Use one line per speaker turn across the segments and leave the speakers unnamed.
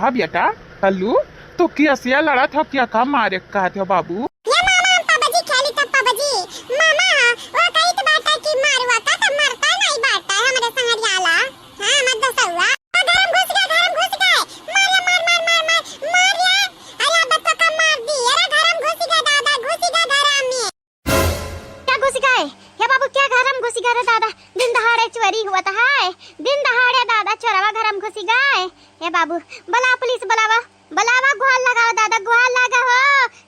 हाँ बेटा कल्लू तो क्या सिया लड़ा था क्या काम मारे कहा थे बाबू
ये मामा हम पापाजी खेली था पापाजी मामा वो कही तो बात है कि मारवा का तो मरता नहीं बात है हमारे संग याला हां मत दसवा गरम घुस गए मार मार मार मार मार मार या अरे बच्चा का मार दी अरे गरम घुस गया दादा घुस गया गरम में क्या घुस गए ये बाबू क्या गरम घुस गया रे दादा दिन दहाड़े चोरी हुआ था है दिन दहाड़े दादा चोरवा गरम घुस गए ये बाबू बुला पुलिस बुलावा बुलावा गुहाल लगाओ दादा गुहाल लगा हो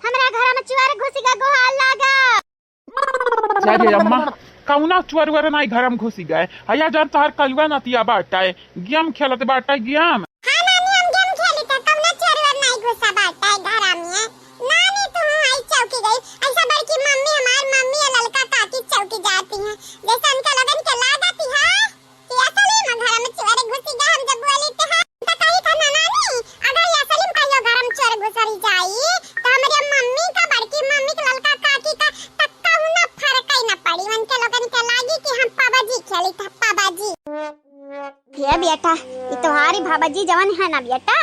हमरा घर में चोर घुस गया गुहाल लगा
अरे अम्मा कौना चोर वर नहीं घर में घुसी गए हया जान तोहर कलुआ नतिया बाटा है गेम खेलत बाटा गेम
हां नानी हम गेम खेली त कौना चोर वर नहीं घुसा बाटा है घर में नानी तू आई चौकी गई ऐसा बड़की मम्मी हमार मम्मी ललका काकी चौकी जाती है जैसे उनका लगन के ला जाती है कि असली में घर में चोर घुसी गया हम जब बोली तो तो कही था ना नानी अगर ये असली में कहियो घर में चोर घुसरी जाई तो हमारी मम्मी का बड़की मम्मी के ललका काकी का तक्का हुना फर्क ही ना पड़ी उनके लगन के लागी कि हम पाबाजी खेली था पाबाजी ये बेटा ये तुम्हारी भाबाजी जवान है ना बेटा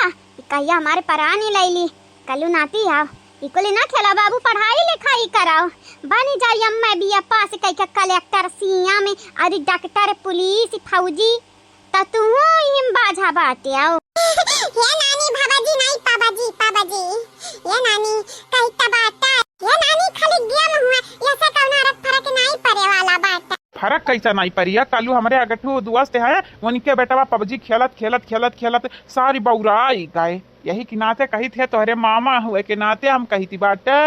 कहिया हमारे परानी लैली कलू नाती आओ इकोले ना खेला बाबू पढ़ाई लिखाई कराओ बनी जाई अम्मा बिया पास कई के कलेक्टर सीएम में अरे डॉक्टर पुलिस फौजी त तू हिम बाजा बाटे आओ ये नानी भाबाजी नहीं पाबाजी ये नानी कई तबाता ये नानी खाली गेम हुआ ऐसा कौन फर्क नहीं पड़े वाला बात
फर्क कैसा नहीं परिया कलू हमारे अगठू दोस्त है उनके बेटा पबजी खेलत सारी बौराई गए यही के नाते कही थे तोहरे मामा हुए के नाते हम कही थी बाटे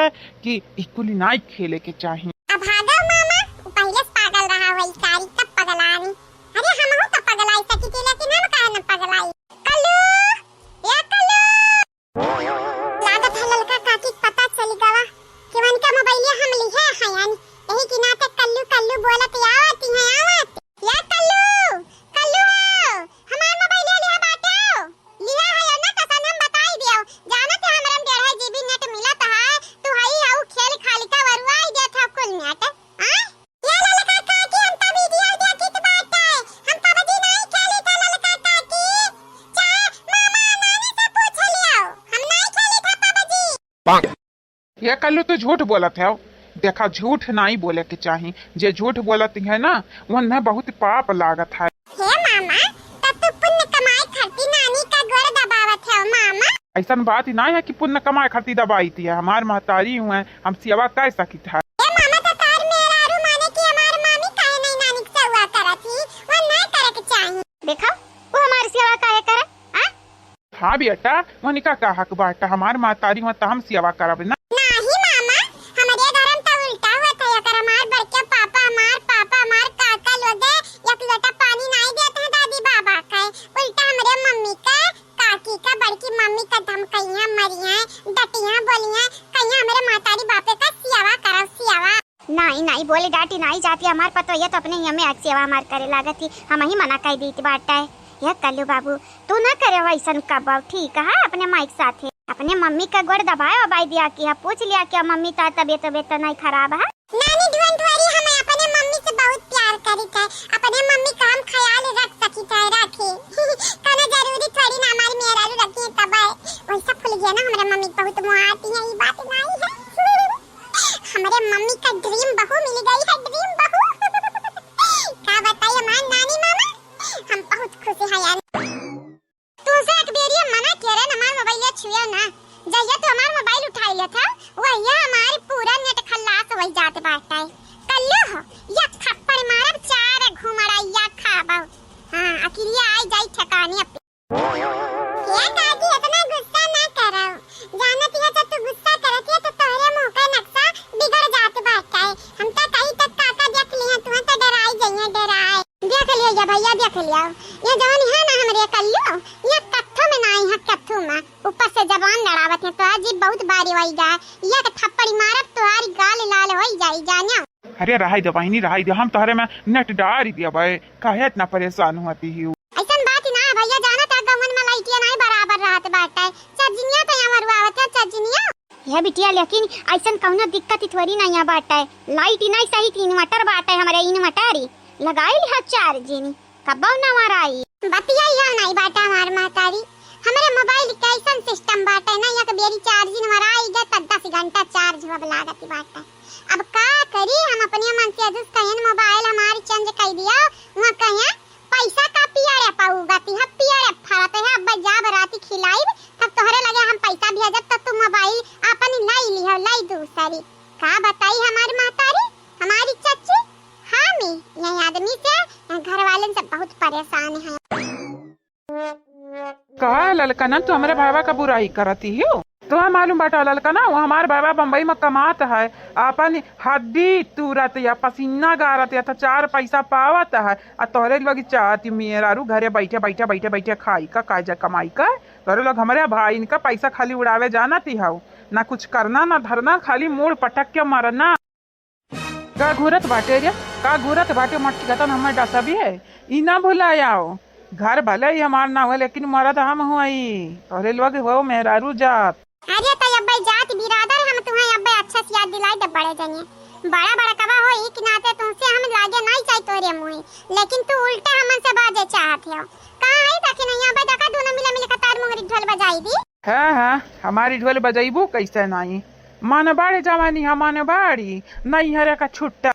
कि इकुली नाई खेले के चाहिए
अब भागो मामा पहले पागल रहा वही सारी तब पगलानी अरे हम हो तब पगलाई सकी थी लेकिन हम काहे न पगलाई कल्लू या कल्लू लागत है ललका काकी पता चली गवा कि उनका मोबाइल हम ली है यानी यही के नाते कल्लू बोलत आवती है या कल्लू हमार मोबाइल लिया बाटो लिया है ना तो सनम बताई दियो जानत है हमरम 1.5 जीबी नेट मिलत है तू हई आउ खेल खाली का वरवाई दे था कुल नेट हां ये ललका काकी हम तभी दिया देखी तो बात है हम पबजी नहीं खेली था ललका काकी चाहे मामा नानी से पूछ लियो हम नहीं खेली था पबजी
ये कल्लू तो झूठ बोलत है देखा झूठ नहीं बोले के चाहिए जे झूठ बोलत है ना उन्हें बहुत पाप लागत है
हे मामा तब तो पुण्य कमाई करती नानी का गोड़ दबावत है मामा
ऐसा बात ही नहीं है कि पुण्य कमाए खाती दबाई थी हमार महतारी हुए हम सेवा कर सकी था
ए मामा तो तार मेरा आरू माने कि हमार मामी काहे नहीं नानी की सेवा करती वो नहीं करे के चाहिए देखो वो हमारी सेवा काहे करे हां
हाँ बेटा वनिका का हक बाटा हमार महतारी हुआ तो हम सेवा करब ना
नहीं मामा हमारे घर में तो उल्टा हुआ था या कर हमार बड़के पापा हमार काका लोग एक लोटा पानी नहीं देते हैं दादी बाबा का उल्टा हमारे मम्मी का काकी का बड़की मम्मी का धमकाइयां मरियां डटियां बोलियां कहियां हमारे मातारी बापे का सेवा करो सेवा नहीं बोले डांटी नहीं जाती हमार पतो ये तो अपने हमें सेवा हमार करे लागत थी हम ही मना कर दी बाटा है ये कल्लू बाबू तू ना करे वैसन कबाव ठीक है अपने माइक साथे अपने मम्मी का गोड़ दबाया बाई दिया कि पूछ लिया क्या मम्मी ता तबीयत नहीं खराब है नानी डोंट वरी हम अपने मम्मी से बहुत प्यार करी थे अपने मम्मी का हम ख्याल रख सकी थे रखे कने जरूरी थोड़ी ना हमारी मेरा रखी तब वैसा फूल गया ना हमारे मम्मी बहुत मुआती है ये बात नहीं है हमारे मम्मी का ड्रीम बहू मिल गई है ड्रीम बहू क्या बताइए हमारी नानी मामा हम बहुत खुश हैं यार तू से एक बेरिया मना करे ना हमारा मोबाइल छुया ना जइया तो हमारा मोबाइल उठा लिया था वही हमारे पूरा नेट खल्लास वही जाते बाटा है कल्लू हो या थप्पड़ मारब चार घुमड़ा या खाबो हां अकेले आई जाई ठकाने पे ये दादी इतना गुस्सा ना करो जानती है जब तू गुस्सा करती है तो तोरे मुंह का नक्शा बिगड़ जात बाटा है हम तो कहीं तक काका देख लिए तू तो डराई जइए डराए देख लियो या भैया देख लियो ये जवान है ना हमरे कल्लू ये कत्थों में नहीं है कत्थों में ऊपर से जबान लड़ावत है तो अजीब बहुत बारी होई जा ये थप्पड़ी मारब तोहारी गाल लाल होई जाई जानो
अरे रहाई दो बहनी रहाई दो हम तोहरे में नेट डाल दिया भाई काहे इतना परेशान होती ही
ऐसन बात ना भैया जाना था गवन में लाइटिया नहीं बराबर रहत बाटा है सब्जियां तो यहाँ मरवावत है सब्जियां ये बिटिया लेकिन ऐसन कौनो दिक्कत थोड़ी नहीं है बाटा है लाइट ही नहीं सही 3 इन्वर्टर बाटा है हमारे इन्वर्टर लगाई लिहा चार्ज कब ना माराई बतिया यहाँ नहीं बाटा हमार मातारी हमारे मोबाइल कैसन सिस्टम बाटे ना, या बेरी चार्जिंग मराई गए त 10 घंटा चार्ज होब लागत बाटे। अब का करी हम अपने मन से अजुस कहन मोबाइल हमारी चेंज कर दिया, वहां कहिया पैसा का पियारे पाऊगा ती हम पियारे फरत है। अब जब राती खिलाई तब तोहरे लगे हम पैसा भेजब तब तू मोबाइल अपन लाई लियो लाई दूसरी। का बताई हमारी मातारी हमारी चाची हामी ये आदमी से घर वाले से बहुत परेशान है।
कहा ललकना तू हमारे भावा का बुराई करती हो? तो मालूम बाटा ललकना वो हमारे बाबा बम्बई में कमात है, अपन हड्डी तुरत या पसीना गारत या तो 4 पैसा पावत है। और तोहरे लोग चाहती मेरारू घरे बैठे बैठे बैठे बैठे खाई का काजा कमाई का। तोहरे लोग हमारे भाई इनका पैसा खाली उड़ावे जाना थी हाउ, ना कुछ करना ना धरना, खाली मूड पटक के मरना। का घूरत बाटे रे, का घूरत बाटे मटकी गतन हमारे डसा भी है। ई ना भुलायाओ, घर भले ही हमार ना हो लेकिन मरद हम हुई। तोहरे लोग हो मेहरारू जात।
अरे तो अब्बे जात बिरादर हम तुम्हें अब्बे अच्छा से याद दिलाई दे बड़े जने बड़ा बड़ा कबा होई कि नाते तुमसे हम लागे नहीं चाह तोरे मुंह, लेकिन तू उल्टा हमन से बाजे चाहत हो। का है ताकि नहीं अब्बे देखा दोनों मिले मिले कतार मुंगरी ढोल बजाई दी।
हाँ हमारी ढोल बजाइबू कैसे नहीं, मन बाड़ी जवानी हमाने बाड़ी नहीं हरे का छुट्टा।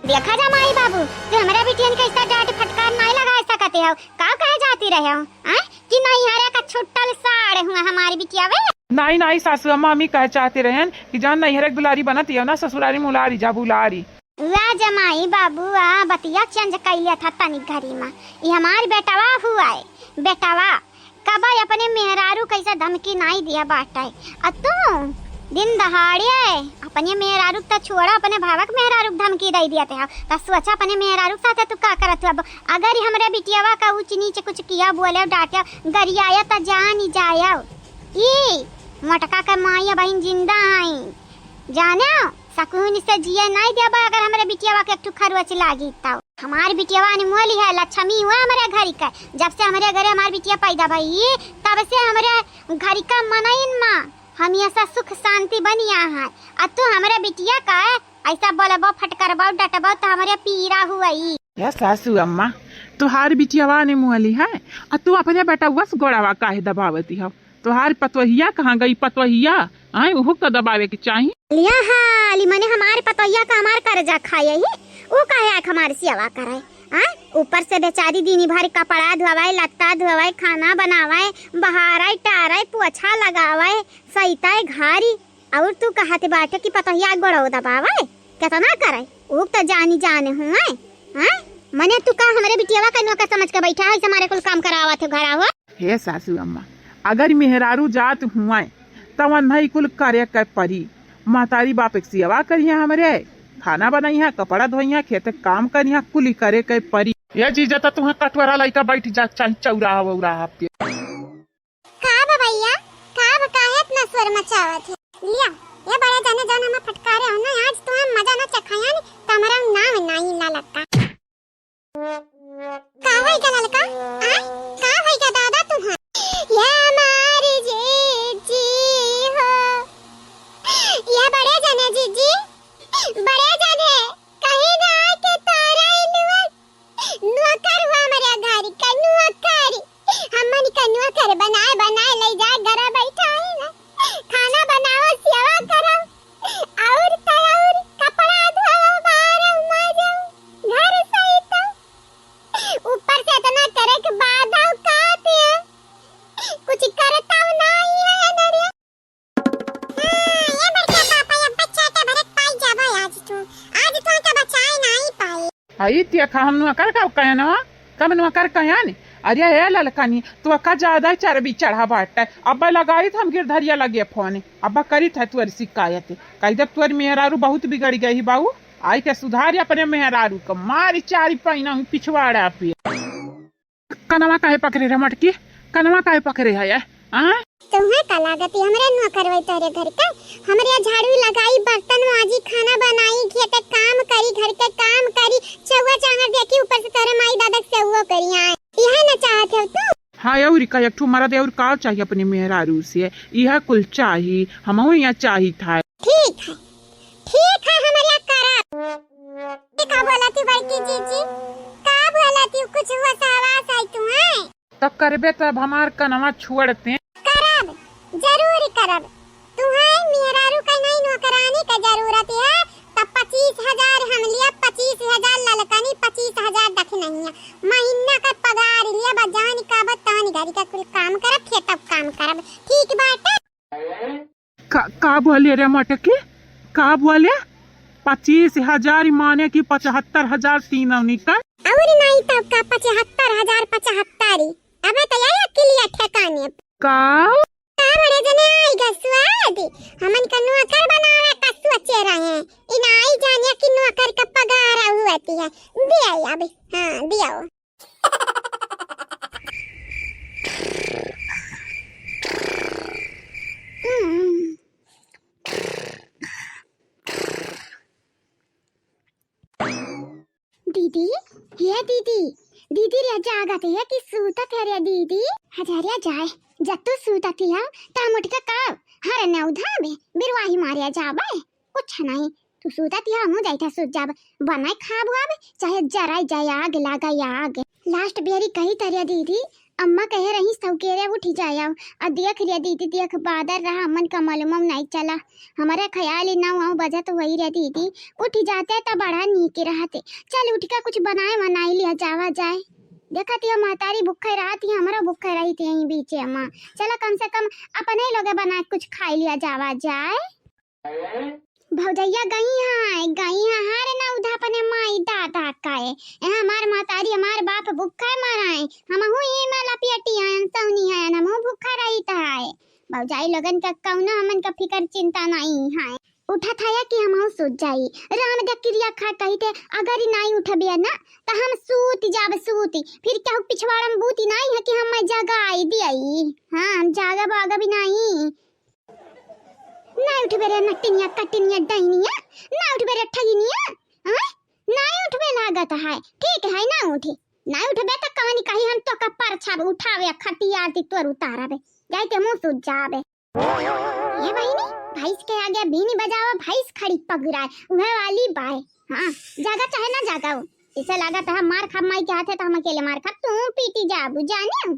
देखा जमाई बाबू तू हमारे बिटियन के ऐसा डांट फटकार नहीं लगा सकते हो। का कहे जाती रहे हो कि नहीं हरे का छुट्टल साड़ हुआ हमारी बिटिया वे।
नहीं नहीं सासू अम्मा हम ही कहे चाहते रहे कि जान नहीं हरे बुलारी बनती है ना ससुरारी मुलारी जा बुलारी।
वाह जमाई बाबू आ बतिया चेंज कैले था तनी घरी में। ये हमार बेटावा हुआ है, बेटावा कब अपने मेहरारू कैसे धमकी नहीं दिया बाटे। अ तू दिन दहाड़े अपने मेहरारू त छोड़ा अपने भावक मेहरारू धमकी दे दिया थे। त सोचा अपने मेहरारू साथे तू का करत अब अगर हमरे बिटियावा का ऊंच नीचे कुछ किया बोले डांटे गरियाया त जान ही जाया। ई मटका के माया बहन जिंदा आई जाने सकून से जिए नहीं देबा अगर हमरे बिटियावा के एकठू खरवच लागी त। हमार बिटियावा ने मोली है लक्ष्मी हुआ हमारे घर का। जब से हमारे घरे हमार बिटिया पैदा भई तब से हमारे घर का मनइन मां हम ऐसा सुख शांति बनिया है। अब तू हमारे बिटिया का ऐसा बोलबो फटकरबो डटबो तो हमारे पीरा हुई।
या सासू अम्मा तुहार बिटियावा ने मुहली है और तू अपने बेटा बस गोड़ावा काहे दबावती हो? तुहार पतवहिया कहाँ गई? पतवहिया आए वो तो दबावे की चाहिए
लिया हाली मने हमारे पतवहिया का हमार कर्जा खाए ही वो काहे हमारे सेवा करे। ऊपर से बेचारी दिन भर कपड़ा धोवाए लत्ता धोवाए खाना बनावाए बहाराए टाराए पोछा लगावाए सईताए घारी और तू कहते बाटे कि पतहिया गोड़ो दबावाए कितना करे वो तो जानी जाने हुए। मने तू का हमारे बिटियावा का नौकर समझ के बैठा है हमारे कुल काम करावा थे घरा हो।
हे सासू अम्मा अगर मेहरारू जात हुआ तब नहीं कुल करे के परी। महतारी बाप एक सेवा करिए हमारे, खाना बनाइया कपड़ा धोइया खेत काम करिया कुली करे के परी। यह चीज तो तुम्हें कटवरा लइका बैठ जा चौरा वौरा पे
का भैया का काहे इतना स्वर मचावत है। लिया ये बड़े जाने जाने में फटकारे हो ना आज तुम्हें मजा ना चखाया नहीं तो हमारा नाम नहीं ला लगता। का भाई का लड़का का भाई का दादा तुम्हारा ये हमारी जीजी हो। ये बड़े जाने जीजी बड़े जाने कहीं ना के तारा नौकर हुआ हमारे घर का नौकर हमन का नौकर बनाए बनाए ले जा घर बैठा है ना खाना बनाओ सेवा करो और तैयार कपड़ा धोओ बाहर मजा घर सही तो ऊपर से इतना करे के बाद काते कुछ करता नहीं है नरिया। ये बड़का पापा ये बच्चा के भरत पाई जाबो आज तो का बचाई नहीं पाई।
आई तिया खा हम नुआ कर का कहना कब नुआ कर कहन। अरे ये ललकानी तो का ज्यादा चरबी चढ़ा बाटा। अब्बा लगाई था हम गिरधरिया लगे फोन अब्बा करी था तुअर शिकायत कही जब तुअर मेहरारू बहुत बिगड़ गई बाबू आई के सुधार अपने मेहरारू का मारी चारी पैना पिछवाड़ा पे। कनवा काहे पकड़े रे मटकी कनवा काहे पकड़े है
तुम्हें का लागत हमरे न करवे तोरे घर का हमरे झाड़ू लगाई बर्तन माजी खाना बनाई खेत काम करी घर के काम करी चौवा चांगर देखी ऊपर से तोरे माई दादा से वो करी आए यह न चाहते हो तू।
हाँ और का एक ठू मरद और का चाहिए अपने मेहरारू से यह कुल चाहिए हम यहाँ चाहिए था।
ठीक है हमारे करा का बोला तू बड़की जीजी का बोला तू कुछ हुआ आवाज आई तुम्हें
तो करबे तब हमार कनवा छोड़ते।
करब, जरूर करब। तुम्हें मेहरारू का नहीं नौकरानी का जरूरत है तब 25,000 हम लिया, 25,000 ललकनी, 25,000 दख नहीं है। महीना का पगार लिया, बजान का बतानी गाड़ी का कुल काम करब, खेतब काम करब। ठीक बात है।
का बोले रे मटकी, का बोले? 25,000 माने की 75,000 तीनों निकल।
और नहीं तब का 75,000 75। अबे तो यही अकेली ठेकाने
का
बड़े जने आएगा स्वाद। हमन का नौकर बनावे का सोचे रहे। इन आई जाने कि नौकर का पगार हुआती है। दिया अबे, हाँ दिया। दीदी, ये दीदी, दीदी रे जागत है कि सूतत है रे दीदी। हजारिया जाए जत्तो सूतत है टामुट का काव हर न उधा में बिरवाही मारिया जाबे कुछ नहीं। तू सूतत है मु जाइता सूत जाब बनाए खाब अब चाहे जराई जाए आग लगा आग। लास्ट बेरी कही तरिया दीदी अम्मा कह रही सौकेरे उठी जाया और देख रिया दीदी देख बादर रहा अमन का मालूम नहीं चला। हमारा ख्याल ही ना हुआ बजा तो वही रह दीदी उठ जाते तो बड़ा नीके रहते। चल उठ का कुछ बनाए बनाई लिया जावा जाए। देखा थी महतारी भूखे रहती हमारा भूखे रही थी यहीं बीचे अम्मा। चलो कम से कम अपने लोग बना कुछ खाई लिया जावा जाए। भौजैया गई है हारे ना उधा पने माई दादा काए हमार महतारी हमार बाप भूखा मराए हम हुई में लपियटी हैं सौनी है हम भूखा रही है। भौजाई लगन का कौनो हमन का फिकर चिंता नहीं है। उठा था कि हम सूत जाई राम द क्रिया खा कही थे अगर ही नहीं उठबिया ना तो हम सूत जाब सूती फिर क्या पिछवाड़ा में बूती नहीं है कि हम जगाई दियाई। हाँ हम जागा बागा भी नहीं ना उठ बेरे नटिनिया कटिनिया डाइनिया ना उठ बेरे ठगिनिया। हां ना उठ बे लागत है ठीक है ना उठे ना उठबे तो कहानी कही हम तो कपर छाब उठावे खटिया ती तोर उतारबे जाते मुंह सूझ जाबे। ये बहिनी भैंस के आगे बीनी बजावा भैंस खड़ी पगुराए वह वाली बाय। हां जागा चाहे ना जागा इसे लागत है मार खा माई के हाथ है तो हम अकेले मार खा तू पीटी जाबू जाने।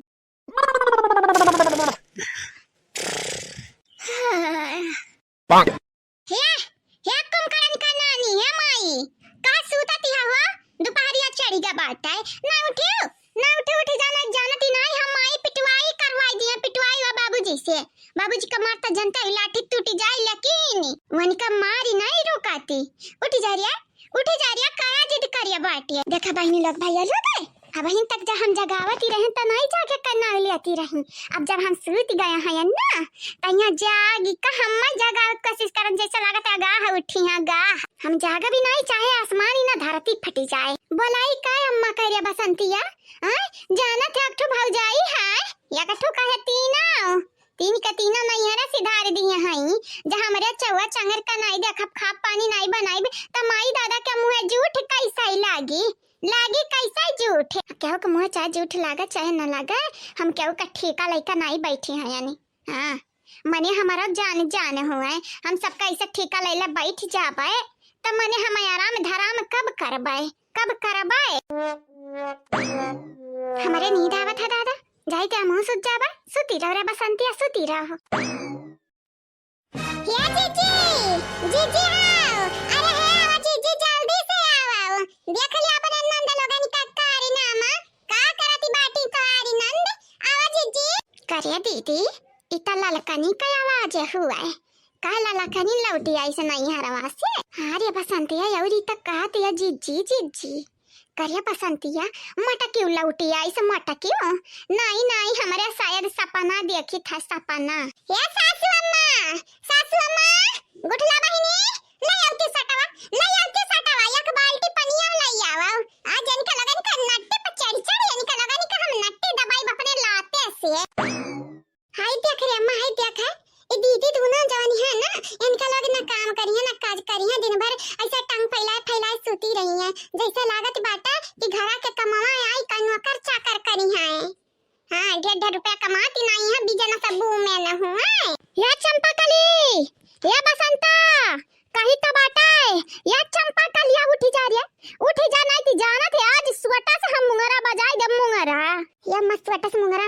हे कुमकरण का नानी है माई का सूतती है हो दोपहरिया चढ़ी गा बात है ना उठे उठे जाना जानती नहीं हम माई पिटवाई करवाई दिए पिटवाई वा बाबूजी से। बाबूजी का मारता जनता लाठी टूटी जाए लेकिन वन का मारी नहीं रोकाती। उठ जा रिया काया जिद करिया बाटी देखा बहनी लोग भैया लोग अब हिन तक जब हम जगावती रहे तो नहीं जाके करना लेती रही। अब जब हम सूत गए हैं ना तैया जागी का हम जगावत कोशिश करन जैसे लागत आगाह उठी है गाह हम जागा भी नहीं चाहे आसमान ही ना धरती फटी जाए। बोलाई का अम्मा करिया बसंतिया जाना थे अठो भौजाई है या कठो कहे तीन का तीनों नहीं है ना सिधार दिए हैं जहां हमारे चौवा चंगर का नहीं देखब खाप पानी नहीं बनाई त माई दादा के मुंह झूठ कैसा ही लागी कैसा झूठ क्या के मुंह चाहे झूठ लागा चाहे न लागा हम क्या का ठेका लइका नहीं बैठे हैं यानी। हां मने हमारा जान हुआ है हम सबका ऐसा ठेका लैला बैठ जाबे त मने हम आराम धराम कब करबे हमारे नींद आवत है दादा जाई ते मुंह सुत जाबा सुती रहो रे बसंतिया सुती रहो। या जीजी आओ अरे हे आओ जीजी जल्दी से आओ देख लिया अपन नंद लोगन का कारी नामा का करती बाटी कारी नंद आओ जीजी करे दीदी इतना ललकनी का आवाज हुआ है का ललकनी लौटी आई से नहीं हरवा से। अरे बसंतिया यौरी तक कहती है जीजी करिया बसंतिया मटा क्यों लौटी आई से मटा क्यों नहीं हमारे शायद सपना देखी था सपना। ये सासू अम्मा गुठला बहिनी ले आउती सटावा एक बाल्टी पनिया ले आवा आज इनका लगन का नट्टे पर चढ़ इनका लगन का हम नट्टे दबाई अपने लाते से। हाय देख रे अम्मा हाय देख ए दीदी दोनों जवानी है ना इनका लोग ना काम करी है ना काज करी है दिन भर ऐसा टंग फैलाए सूती रही है जैसे लागत बाटा कि घरा के कमावा आई का नौकर चाकर करी है। हां 1.5 रुपया कमाती नहीं है बिजना सब में न हुआ। या चंपाकली या बसंता कहीं तो बाटा या चंपाकली उठी जा नहीं थी जाना थे आज स्वटा से हम मुंगरा बजाई दे मुंगरा या मत स्वटा से मुंगरा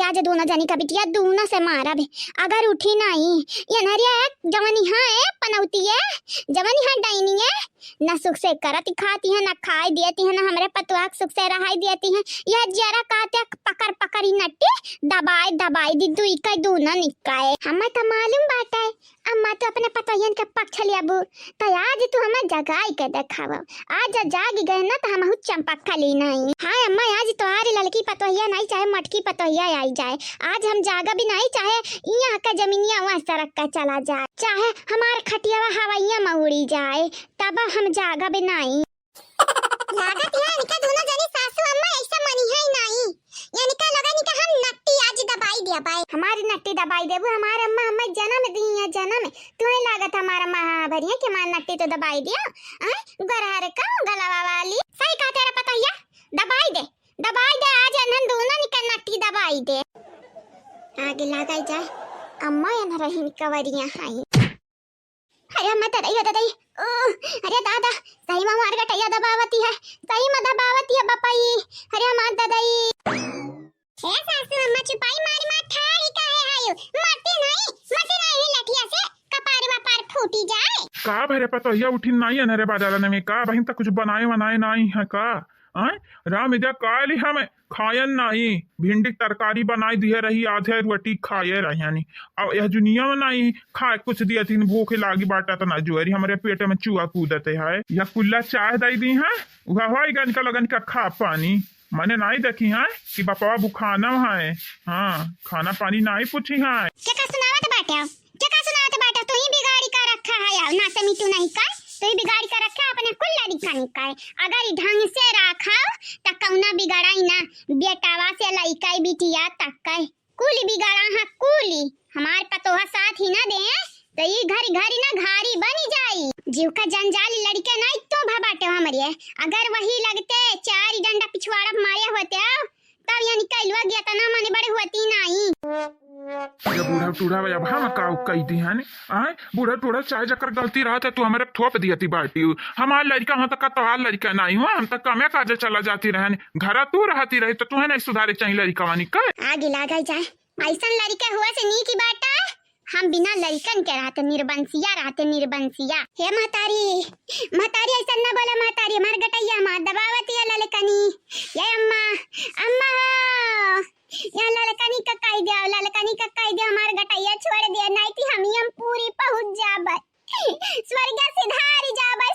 आज दोनों जनी का बिटिया दोनों से मारा भी अगर उठी नहीं ये नरिया जवानी है पनौती है जवानी है डाइनी है न सुख से करती खाती है न खाई देती है न हमारे पतवाक सुख से रहाई देती है यह जरा कहते पकड़ पकड़ी नट्टी दबाई दबाई दी दुई का दोनों निकाय हमें तो मालूम बात है अम्मा तो अपने पतोयन के पक्ष लिया बू तो आज तू हमें जगाई के देखावा आज जाग गए ना तो हम चंपक खली नहीं हाय अम्मा आज तुम्हारी लड़की पतोहिया नहीं चाहे मटकी पतोहिया आई जाए आज हम जागा भी नहीं चाहे यहाँ का जमीनिया वहाँ सड़क का चला जाए चाहे हमारे खटिया हवाइया में उड़ी जाए तब हम जागा भी नहीं लागत है इनका दोनों जनी सासू अम्मा ऐसा मनी है नहीं यानी का लगा नहीं कि हम नट्टी आज दबाई दिया भाई हमारी नट्टी दबाई देबू हमारे अम्मा हमें जन्म दी है जन्म तुम्हें लागत हमारा महाभरी है कि हमारी नट्टी तो दबाई दिया गरहर का गलावा वाली सही कहा तेरा पतोहिया दबाई दे आज अनन दोनों निकल नट्टी दबाई दे आगे लगाई जाए अम्मा यहाँ रही कवरियां हाई अरे अम्मा तड़ई अरे दादा सही में मार गटैया दबावती है सही में दबावती है बपाई अरे हमार दादाई हे सासू अम्मा चुपाई मारी मार ठाड़ी काहे आयो मते नहीं लठिया से कपार वपार फूटी जाए
का भरे पतोहिया उठी नहीं है रे बाजार में का बहिन तक कुछ बनाए नहीं है का राम इधर काली हमें खायन नहीं भिंडी तरकारी बनाई दिए रही आधे रोटी खाए रही अब यह दुनिया में नहीं खाए कुछ दिया तीन भूख लागी बाटा तो ना जुएरी हमारे पेट में चूहा कूदते है या कुल्ला चाय दई दी है वह गन का लगन का खा पानी मैंने नहीं देखी है कि बापा बुखाना है हाँ खाना पानी नहीं पूछी है
क्या सुनावत बाटे तू ही बिगाड़ी का रखा है यार ना से मिटू नहीं का तो ही बिगाड़ी का रखा अपने कुल्ला दिखाने का है अगर ढंग से रखा तो कौना बिगाड़ाई ना बेटावा से लइकाई बिटिया तक का कुली बिगाड़ा है कुली हमार पतोहा साथ ही ना दे तो ये घरी ना घारी बनी जाई जीव का जंजाली लड़के नहीं तो भबाटे हमारे अगर वही लगते चार डंडा पिछवाड़ा मारे होते तब यहाँ निकलवा गया तो ना माने बड़े होती नहीं
ये बूढ़ा टूढ़ा अब हम का कही दी है बूढ़ा टूढ़ा चाहे जकर गलती रहा था तू हमारे थोप दिया थी बाटी हमारे लड़का हम तक तोहार लड़का नहीं हुआ हम तक कमे काजे चला जाती रहे घर तू रहती रही तो तुम्हें नहीं सुधारे चाहिए लड़का वानी का
आगे लगा जाए ऐसा लड़का हुआ से नी की बात है हम बिना लड़कन के रहते निर्बंसिया हे महतारी ऐसा न बोला महतारी हमार गटैया मां दबावती है ललकनी ये अम्मा या ललकनी का कह दिया हमार गटैया छोड़ दिया नहीं थी हम पूरी पहुंच जाबे स्वर्ग सिधारी जाबे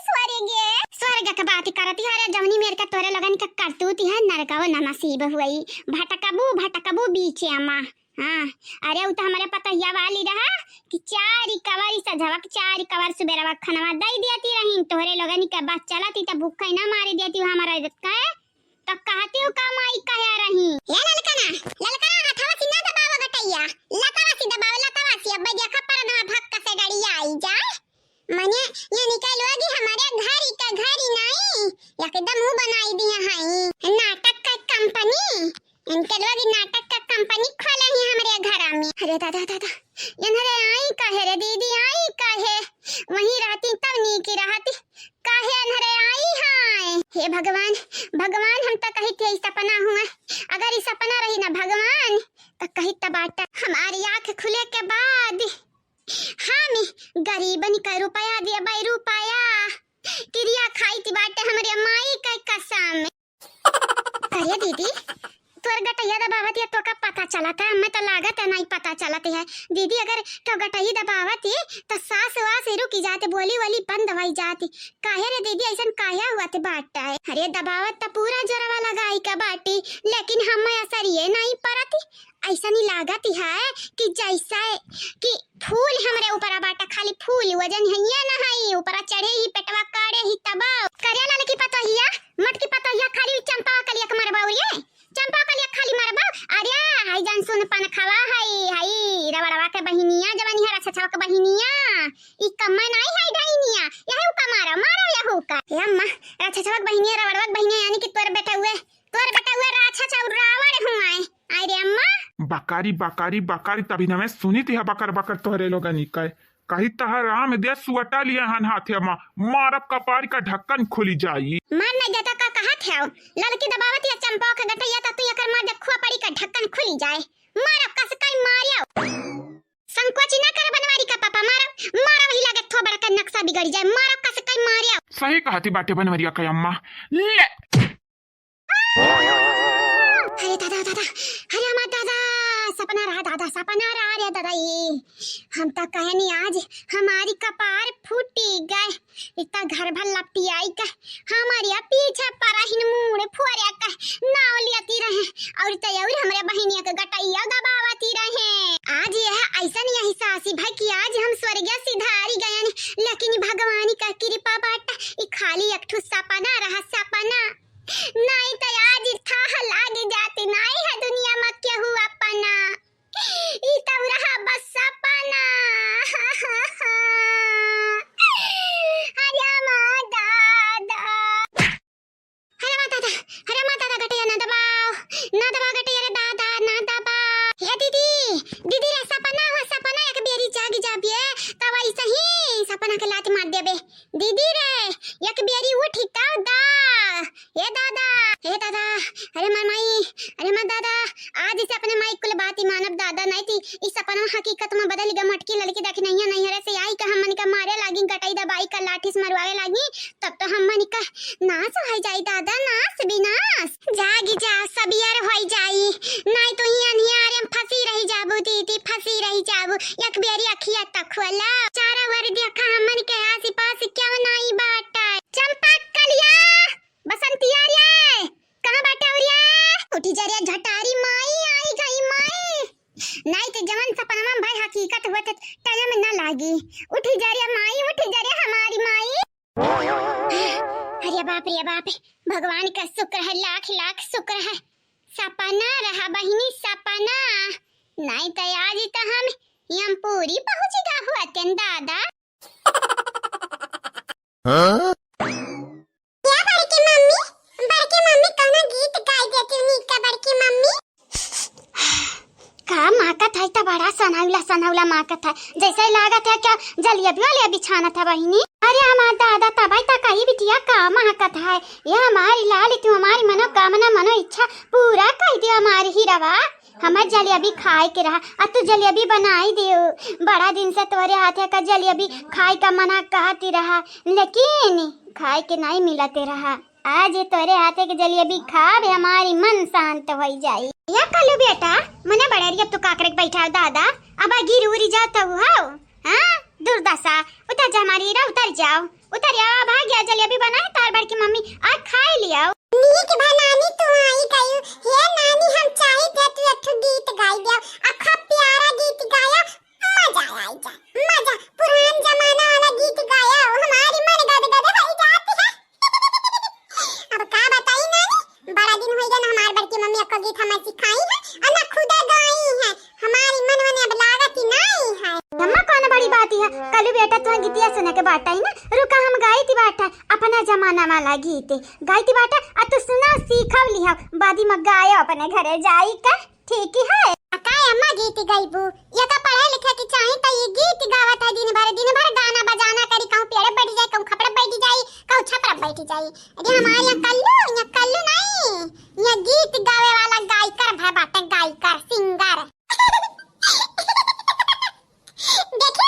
स्वर्ग का बात करती है जवनी मेरे का तोरे लगन का करतूती है नरकाव नसीब हुई भटकबू बीचे अम्मा हाँ अरे वो तो हमारे पतोहिया वाली रहा कि चारी कवारी सजवक चारी कवार सुबेरा खनवा दई देती रही तोहरे लोगन के बात चलती त भूख ना मारी देती हमारा इज्जत का तो कहती हूं का माई कह रही ये ललकना हथवा से ना दबाव गटैया लतावा से दबाव अब देखा पर ना भक्का से गाड़ी आई जाए मने ये निकलवागी हमारे घरी नहीं एकदम मुंह बनाई दिया है नाटक का कंपनी इनके लोग नाटक का कंपनी खोले ही हमारे घर में अरे दादा इन्हरे आई काहे रे दीदी आई काहे वहीं रहती तब नी की रहती काहे इन्हरे आई हाय हे भगवान हम तो कही थे सपना हुआ अगर ये सपना रही ना भगवान तो कही तबाटा हमारी आंख खुले के बाद हम गरीबन का रुपया दिया भाई रुपया क्रिया खाई थी बाटे हमारे माई का कसम करे दीदी तोर गटैया दबावत है तो का पता चला था मैं तो लागत है नहीं पता चलती है दीदी अगर तो गटैया दबावत है तो सास वास रुकी जाते बोली वाली बंद होई जाती काहे रे दीदी ऐसन काया हुआ ते बाटा है अरे दबावत तो पूरा जोरवा लगाई का बाटी लेकिन हम असर ये नहीं परती ऐसा नहीं लागत है कि जैसा कि फूल हमरे ऊपर बाटा खाली फूल वजन है ये ना है ऊपर चढ़े ही पेटवा काड़े ही तबाव करे लाल की पतोहिया मटकी पतोहिया खाली चंपा कलिया के मरबाऊ ये चंपा कलिया खाली मरबा अरे हाय जान सुन पान खावा हाय रवड़वा के बहिनिया जवानी है रछछवा के बहिनिया ई कम्मा नहीं है डाइनिया यही का मारा यहू का हे अम्मा रछछवा के बहिनिया रवड़वा के बहिनिया यानी कि तोर बेटा हुए राछछा रावण हुआ आई रे अम्मा बकारी तभी ना मैं सुनी थी बकर तोहरे लोगन निकल कही तहर राम दे सुअटा लिया हन हाथे मारब कपार का ढक्कन खुली जाई मार नहीं देता का कहा थे लड़की दबावत या चंपा के गटैया त तू एकर मार दे खुआ पड़ी का ढक्कन खुली जाए मारा कस काय मारिया संकोच ना कर बनवारी का पापा मारा मारा वही लागत थो बड़ा का नक्शा बिगड़ जाए मारा कस काय मारिया
सही कहती बाटे बनवरिया के अम्मा ले
अरे दादा दादा अरे अम्मा दादा सपना रहा रे दादा ये हम तो कहे नहीं आज हमारी कपार फूटी गए इतना घर भर लपटी आई का हमारे पीछे पराहिन मुड़े फुआरिया का नाव लियाती रहे और तयौर हमरे बहिनिया के गटैया दबावती रहे आज यह ऐसा नहीं यही सासी भाई कि आज हम स्वर्ग सिधारी गए लेकिन भगवान का कृपा बाटा ई खाली एक ठो सपना रहा सपना नहीं तो आज था लाग जाती नहीं है दुनिया में क्या हुआ पना ई तब रहा बस सपना अरे माँ दादा गटैया ना दबाओ गटैया रे दादा ना दबाओ हे दीदी रे सपना एक बेरी जागी जाबिए तब ऐसा ही सपना के लात मार देबे दीदी रे एक बेरी उठी ताऊ दा हे दादा अरे माई दादा आज से अपने माई कुल बात ही मानब दादा नहीं थी इस सपना हकीकत में बदल गया मटकी लड़की देख नहीं हरे से आई का हम मन का मारे लागी गटाई दबाई का लाठी से मरवाए लागी तब तो हम मन का नाश हो जाई दादा नाश विनाश जागी जा सबियर हो जाई नहीं तो ही अनियार हम फंसी रही जाबू दीदी फंसी रही जाबू एक बेरी अखिया तक खोला चारा वर देखा हम मन के आस पास क्यों नहीं बाटा चंपा कलिया बसंतिया रे कहां बैठा हो रे उठी जा रे झटारी माई आई गई माई नहीं तो जवन सपना में भाई हकीकत होत टाइम में ना लागी उठी जा रे माई उठी जा रे हमारी माई अरे बाप भगवान का शुक्र है लाख लाख शुक्र है सपना रहा बहिनी सपना नहीं तो आज तो हम पूरी पहुंच गा हुआ तेन दादा हाँ? बड़की मम्मी कौन गीत गाई देती नीका बड़की मम्मी का माँ का था इतना बड़ा सनाउला माँ का था जैसे लागत है क्या जलेबी वाले बिछाना था बहिनी अरे हमारा दादा तबाई तक कही बिटिया का माँ का था ये हमारी लाल तू हमारी मनोकामना मनो इच्छा पूरा कर दियो हमारी ही रवा हमें जलेबी खाए के रहा अब तू जलेबी बनाई दियो बड़ा दिन से तोरे हाथे का जलेबी खाए का मना कहती रहा लेकिन खाए के नहीं मिलते रहा आज तोरे हाथे के जलेबी खावे हमारी मन शांत हो जाई या कलू बेटा मने बड़रिया तू काकरे बैठा दादा अब गिर उरी जाता हो हां दुर्दशा उतर जा हमारी रा उतर जाओ उतर आ भाग गया जलेबी बनाए तार बड़ की मम्मी आ खाए लिया नीक बनानी तू आई गई हे नानी हम चाहे थे तू एक गीत गाई दे अखा प्यारा गीत गाया मजा आई जा मजा पुरान जमाना वाला गीत गाया हमारी मन गद गद हो जाती है अब का बताई नानी बड़ा दिन हो गया ना हमार बड़की मम्मी का गीत हमें सिखाई है और ना खुदा गाई है हमारी मन में अब लागत ही नहीं है अम्मा कौन बड़ी बात है कलू बेटा तू गीतिया सुने के बाटा ही ना रुका हम गाई थी बाटा अपना जमाना वाला गीत गाई थी बाटा आ तू सुना सीखव लिहा बादी में गायो अपने घरे जाई का ठीक है काय अम्मा गीत गाइबू ये का पढ़े लिखे की चाहे त ये गीत गावत है दिन भर गाना बजाना करी कहूं पेड़ बैठ जाए कहूं खपड़ बैठ जाए कहूं छपरा बैठ जाए अरे हमारे यहाँ कल्लू नहीं ये गीत गावे वाला गायकर है बाटा गायकर सिंगर देखो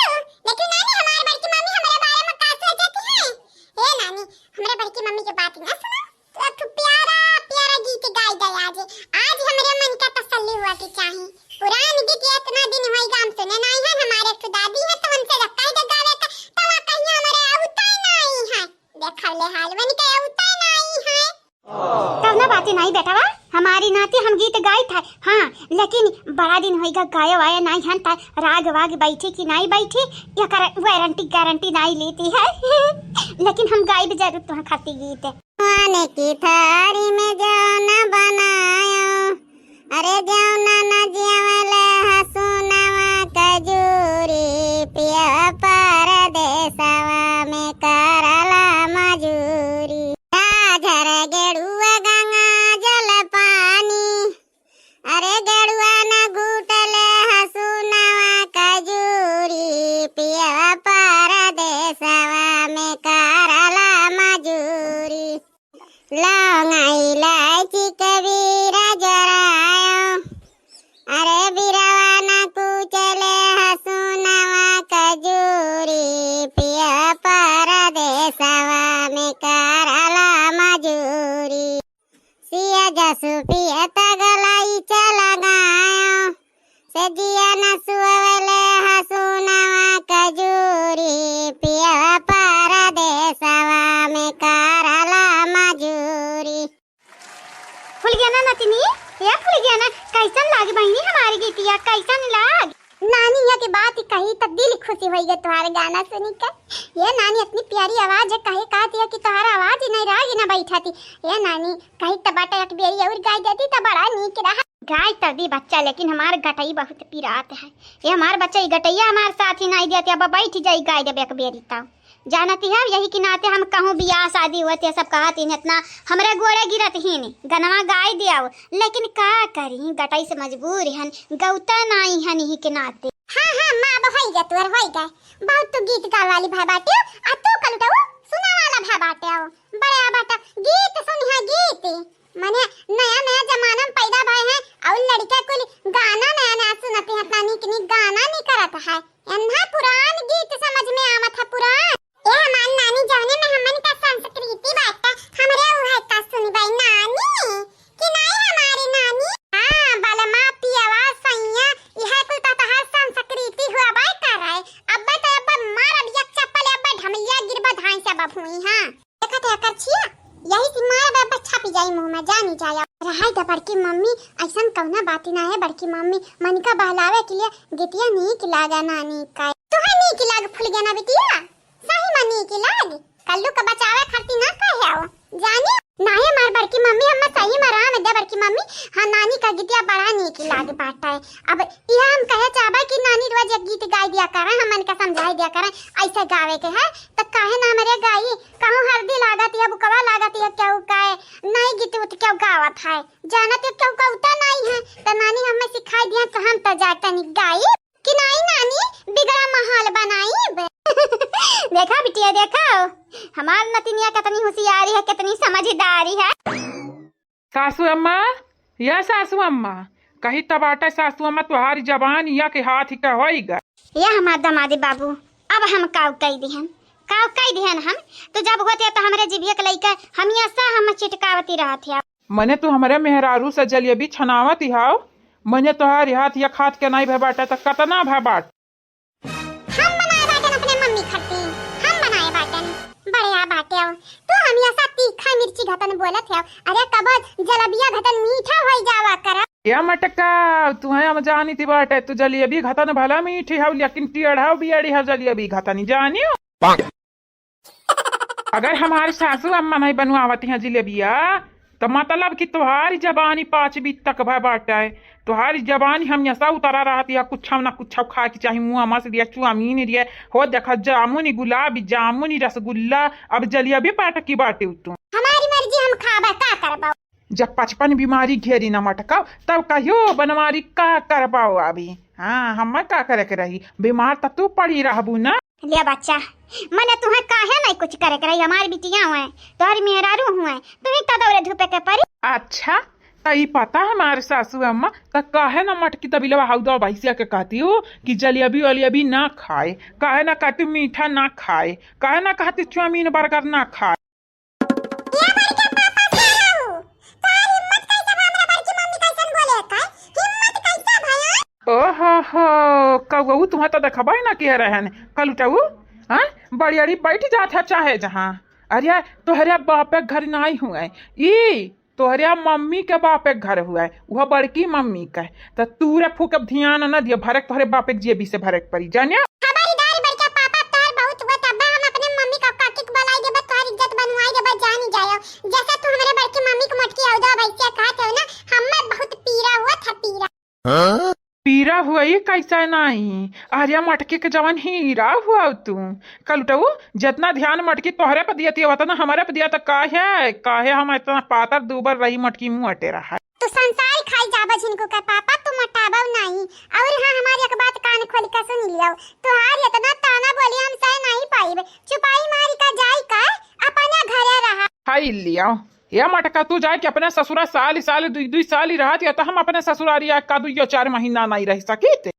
लेकिन नानी हमारे बड़की मम्मी हमारे बारे में का सोचती है ए नानी हमारे बड़की मम्मी की बात ना सुनो तो प्यारा प्यारा गीत गाई दे आज हमारे मन का तसल्ली हुआ कि चाहिए पुरान गीत इतना दिन होई गाम सुने नहीं है हमारे तो दादी है तो हमसे रखा दे गावे का तो कहीं हमारे आवता नहीं है देखा ले हाल बन के आवता नहीं है तब ना बातें नहीं बेटा वा हमारी नाती हम गीत गाई था हाँ लेकिन बड़ा दिन होएगा गायो आया नहीं हन ता राग वाग बैठी कि नहीं बैठी या गारंटी नहीं लेती है लेकिन हम गाई भी जरूर तुम्हें खाती गीत खाने की थारी में जो न बनायो अरे जो न जियावले हसुनवा कजूरी पिया परदेसवा में करला मजूरी घर गेड़ुआ गंगा जल पानी अरे गेड़ुआ न घुटले हसुनवा कजूरी पिया परदेसवा में करला मजूरी लौंग इलायची कबीरा जरायो अरे नतनी ये फूल गया ना, कैसन लागे बहनी हमारी गीतिया, कैसन लाग? नानी ये की बात ही कही तब दिल खुशी हो गई तुम्हारे गाना सुन कर। ये नानी इतनी प्यारी आवाज है, कहे कहती है कि तुम्हारा आवाज ही नहीं रही ना बैठा थी। ये नानी कही टबाटा एक बेरी और गाय देती तो बड़ा नीक रहा। गाय तभी बच्चा, लेकिन हमारे गटई बहुत पिरात है। ये हमारे बच्चा गटैया हमारे साथ ही नहीं देते, अब बैठ जाई गाय देवे एक बेरी तब जानती है। यही कि नाते हम कहूँ बियाह शादी हुआ थे सब कहत इतना हमारे गोड़े गिरत ही नहीं गनवा गाय दियाओ, लेकिन का करी गटई से मजबूर हन, गौता नहीं हन ही के नाते। हाँ हाँ माँ अब होई गए तुअर होई गए, बहुत तो गीत गा वाली भाई बाटे आ तू कलटाओ सुना वाला भाई बाटे आओ बड़ा बाटा गीत सुनिया गीत माने नया नया जमाना में पैदा भए हैं और लड़का कुल गाना नया नया सुनते हैं, इतना निक निक गाना नहीं करत है। अन्हा पुरान गीत समझ में आवत है पुरान। ए हमारी नानी जाने में हमन का संस्कृति बाटा हमरे उहे का सुनी भाई नानी कि नहीं हमारी नानी। हां बालमा पियावा सैया यह कुल तहर संस्कृति हुआ भाई कर रहा है। अब तो अब मार अब एक चप्पल अब ढमलिया गिरबा धान से बभुई। हां देखत है कर छिया यही से मार अब छापी जाई मुंह में जानी जाया रहाई तो बड़की मम्मी ऐसा कौना बात ना है। बड़की मम्मी मन का बहलावे के लिए गिटिया नहीं कि लागा नानी का तुम्हें नहीं कि लाग फूल गया ना बिटिया सही मनी की लाग कल्लू का बचावे खाती ना कहे आओ जानी नाहे मार बड़की मम्मी हम सही मरा में दे बड़की मम्मी। हां नानी का गीतिया बड़ा नी की लाग बाटा है। अब यह हम कहे चाहबे कि नानी रोज एक गीत गाय दिया करे हमन का समझाई दिया करे ऐसे गावे के है तो काहे ना मेरे गाई कहूं हल्दी लागत है बुकवा लागत है क्यों काए नहीं गीत उत क्यों गावत है जानत है क्यों कौता नहीं है तो नानी हमें सिखाई दिया तो हम तो जाता नहीं गाई कि नहीं नानी बिगड़ा माहौल बनाई। देखा बिटिया देखा हमार नतिनिया कितनी होशियारी है कितनी समझदारी है।
सासू अम्मा या सासू अम्मा कही तबाटा सासू अम्मा तुम्हारी जबान या के हाथ ही का होइगा।
ये हमार दमादी बाबू अब हम काव कई दिहन हम तो जब होते तो हमरे जीविया के लइका हम ऐसा हम चिटकावती रहत है।
मने तू हमरे मेहरारू से जलेबी छनावत हाउ मने तोहार हाथ या खात के नहीं भे बाटा त कतना भे बाट
हम बनाए बाटन अपने मम्मी खाती हम बनाए बाटन बढ़िया बाटे हो तो हम ऐसा तीखा मिर्ची घटन बोलत है। अरे कब जलेबिया घटन मीठा हो जावा कर
या मटका तुम्हें हम जानी थी बाटे तू जलेबी घटन भला मीठी हाउ लेकिन टेढ़ा बियाड़ी हाउ जलेबी घटन जानियो। अगर हमारी सासू अम्मा नहीं बनवावती हैं जलेबिया तो मतलब कि तुम्हारी जबानी 5 बीत तक भय बाटा है। तुम्हारी जबानी हम ऐसा उतारा रहती है कुछ ना कुछ खा के चाहे मुँह मस दिया चुआमीन रिया हो देखा जामुनी गुलाबी जामुनी रसगुल्ला अब जलेबी पाटक की बाटे तुम
हमारी मर्जी हम खाबा का करबाओ।
जब 55 बीमारी घेरी न मटकाओ तब कहियो बनवारी का करबाओ अभी। हाँ हम का करे के रही बीमार तो तू पड़ी रहबू ना।
ले बच्चा मने तुम्हें काहे नहीं कुछ करे के रही हमारी बिटिया हुए तोहरी मेहरारू हुए तुम्हें तदौरे धूपे के परी।
अच्छा तई पता हमारे सासू अम्मा त काहे ना मटकी तबिलवा हाउदा भैंसिया के कहती हो कि जलेबी वलेबी ना खाए काहे ना कहती मीठा ना खाए काहे ना कहती चाउमीन बर्गर ना खाए। ओहो हो कऊ तुम्हें तो देखबे ना कह रहन कल उठाऊ हाँ बड़ियारी बैठ जात है चाहे जहाँ। अरे तोहरे बापे घर नहीं हुए ई तोहरे मम्मी के बापे घर हुआ वह बड़की मम्मी का तो तूरे फूक ध्यान न दिया भरक तोहरे बापे जेबी से भरक पड़ी जानिया। पीरा हुआ ये कैसा नहीं अरे मटके के जवान हीरा हुआ तू कल उठाऊ जितना ध्यान मटकी तोहरे पे दिया उतना हमारे पे दिया तो काहे हम इतना पातर दूबर रही मटकी मुँह अटे रहा
तो संसार खाई जाबा जिनको का पापा तुम मटाबो नहीं। और हाँ हमारी एक बात कान खोल के सुन लियो तोहार इतना ताना बोली हम सह नहीं पाइबे चुपाई मारी का जाई का अपना घरे रहा
हाई लिया या मटका तू जाए कि अपने ससुरा साल 2 साल ही रहा तो हम अपने ससुरारी का 2-4 महीना नहीं रह सके थे।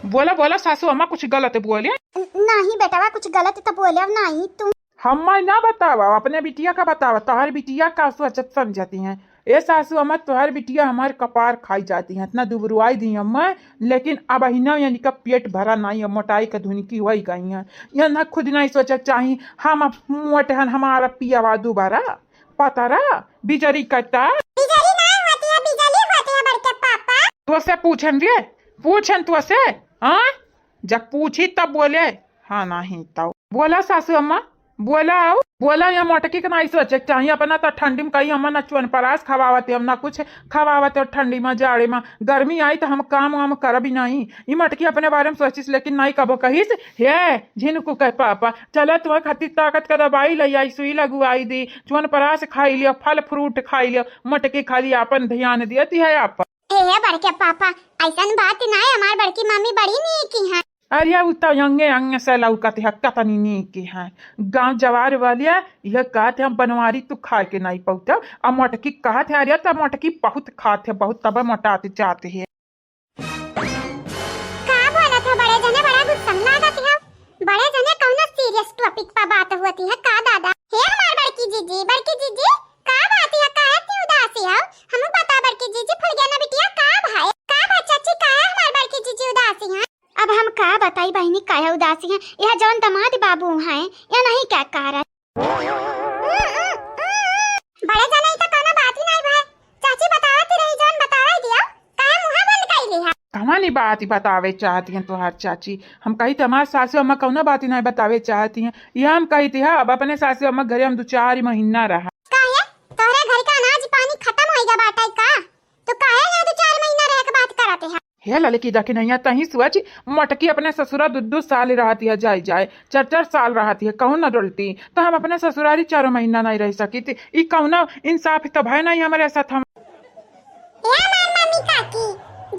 बोला बोला सासू अम्मा कुछ गलत बोले
नहीं बेटा कुछ गलत तो बोले नहीं तुम
हम ना बतावा अपने बिटिया का बतावा तोहर बिटिया का सोचत समझती हैं ए सासू अम्मा तोहर बिटिया हमारे कपार खाई जाती हैं इतना दुबरुआई दी अम्मा लेकिन अब अहिना यानी का पेट भरा नहीं है मोटाई का धुनकी हुई गई है या ना खुद नहीं सोचा चाहिए हम मोटे हमारा पियावा दोबारा पता रहा बिजरी कट्टा
बिजरी ना
तो से पूछन रे, पूछन तो से, हाँ जब पूछी तब बोले हाँ नहीं तब बोला सासू अम्मा, बोला आओ बोला यहाँ मोटकी के नहीं सोचे चाहिए अपना तो ठंडी में कहीं हम न चुन परास खवावते हम ना कुछ खवावते और ठंडी में जाड़े में गर्मी आई तो हम काम वाम कर भी नहीं। ये मटकी अपने बारे में सोचिस लेकिन नहीं कबो कहीस हे झिनको कह पापा चलो तुम्हें खातिर ताकत का दवाई ले आई, सुई लगवाई दी, चुन परास खाई लियो, फल फ्रूट खाई लियो, मटकी खाली अपन ध्यान देती है आप।
बड़के पापा ऐसा बात नहीं, हमारी बड़की मम्मी बड़ी नहीं की है।
अरे उतना अंगे अंगे से लौकते है कतनी नी की है गांव जवार वालिया यह कहते हम बनवारी तू खा के नहीं पौता अब मोटकी कहते अरे तब मोटकी बहुत खाते बहुत तब मोटाते जाते है।
का बोला था बड़े जने बड़ा गुस्सा लागत है, बड़े जने कौन सीरियस टॉपिक पर बात होती है का दादा? हे हमार बड़की जीजी का बात है, का इतनी उदासी है? हम बता बड़की जीजी फुल गया ना बिटिया का भाई का बच्चा का है हमार बड़की जीजी उदासी है? अब हम का बताई बहनी का है उदासी है, यह जौन दामाद बाबू हैं या नहीं क्या कह रहा? बड़े जने तो कोनो बात ही नहीं भाई, चाची बतावत रही जौन बतावे दिया काहे मुंह बंद कइली है?
कहानी बात ही बतावे चाहती हैं तुहार चाची, हम कही थे हमारे सासू अम्मा कौना बात ही नहीं बतावे चाहती हैं, यह हम कही थी अब अपने सासू अम्मा घरे हम 2-4 महीना रहा।
काहे तोरे घर का अनाज पानी खत्म हो गया बाटा का, तो काहे यहाँ 2-4 महीना रह के बात कराते हैं?
हे लड़की दखी नहीं तही सोच मटकी अपने ससुरा 2-2 साल रहती है, जाए 4-4 साल रहती है कहूँ न डोलती तो हम अपने ससुरारी 4 महीना नहीं रह सकी थी। ई कहूँ इंसाफ तो भाई नहीं हमारे साथ हम
मम्मी काकी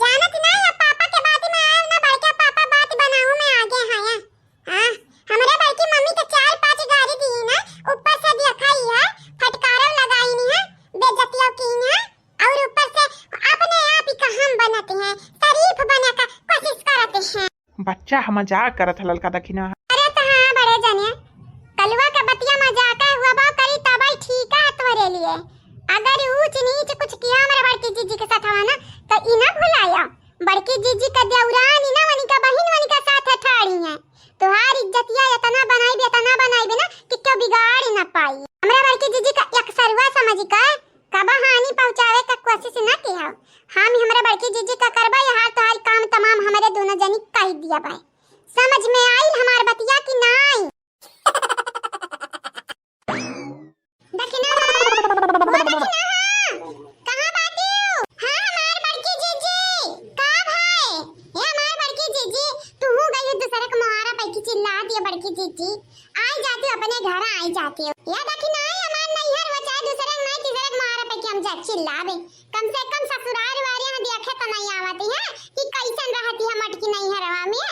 जानत नहीं है पापा के बात में आए ना बड़के पापा बात बनाऊ में आगे हैं। हां हमारे बड़की मम्मी के 4-5 गाड़ी दी ना ऊपर से दिखाई है, फटकारो लगाई नहीं है, बेइज्जतियों की है और ऊपर से अपने आप ही का हम बनाते हैं, शरीफ बने का कोशिश करते हैं।
बच्चा हम मजाक करत ललका दखिना।
अरे तो हां बड़े जने कलवा का बतिया मजाक हुआ बा करी तबाई ठीक है तुम्हारे लिए, अगर ऊंच नीच कुछ किया हमारे बड़की जीजी के साथ हवा ना तो इना भुलाया बड़की जीजी का देवरान इना वनी का बहन वनी का साथ ठाड़ी है, तोहार इज्जतिया इतना बनाई बे ना कि क्यों बिगाड़ ना पाई। हमरा बड़की जीजी का एक सरवा समझ का कबा हानि पहुंचावे का कोशिश ना किया, हम हमरा बड़की जीजी का करबा यहां तोहार काम तमाम हमारे दोनों जनी कह दिया भाई, समझ में आई हमार बतिया की नहीं? दखिना कहां बाती हो? हां हमार बड़की जीजी का भाई ये हमार बड़की जीजी तू गई दूसरे का मोहारा पे की चिल्ला दिया बड़की जीजी आई जाती अपने घर आई जाती हो या दखिना हमार नैहर बचाए दूसरे नहीं तीसरे का मोहारा पे की हम जा चिल्लावे, कम से कम ससुराल वाले हम देखे तो नहीं आवती है कि कैसन रहती है मटकी नैहरवा में।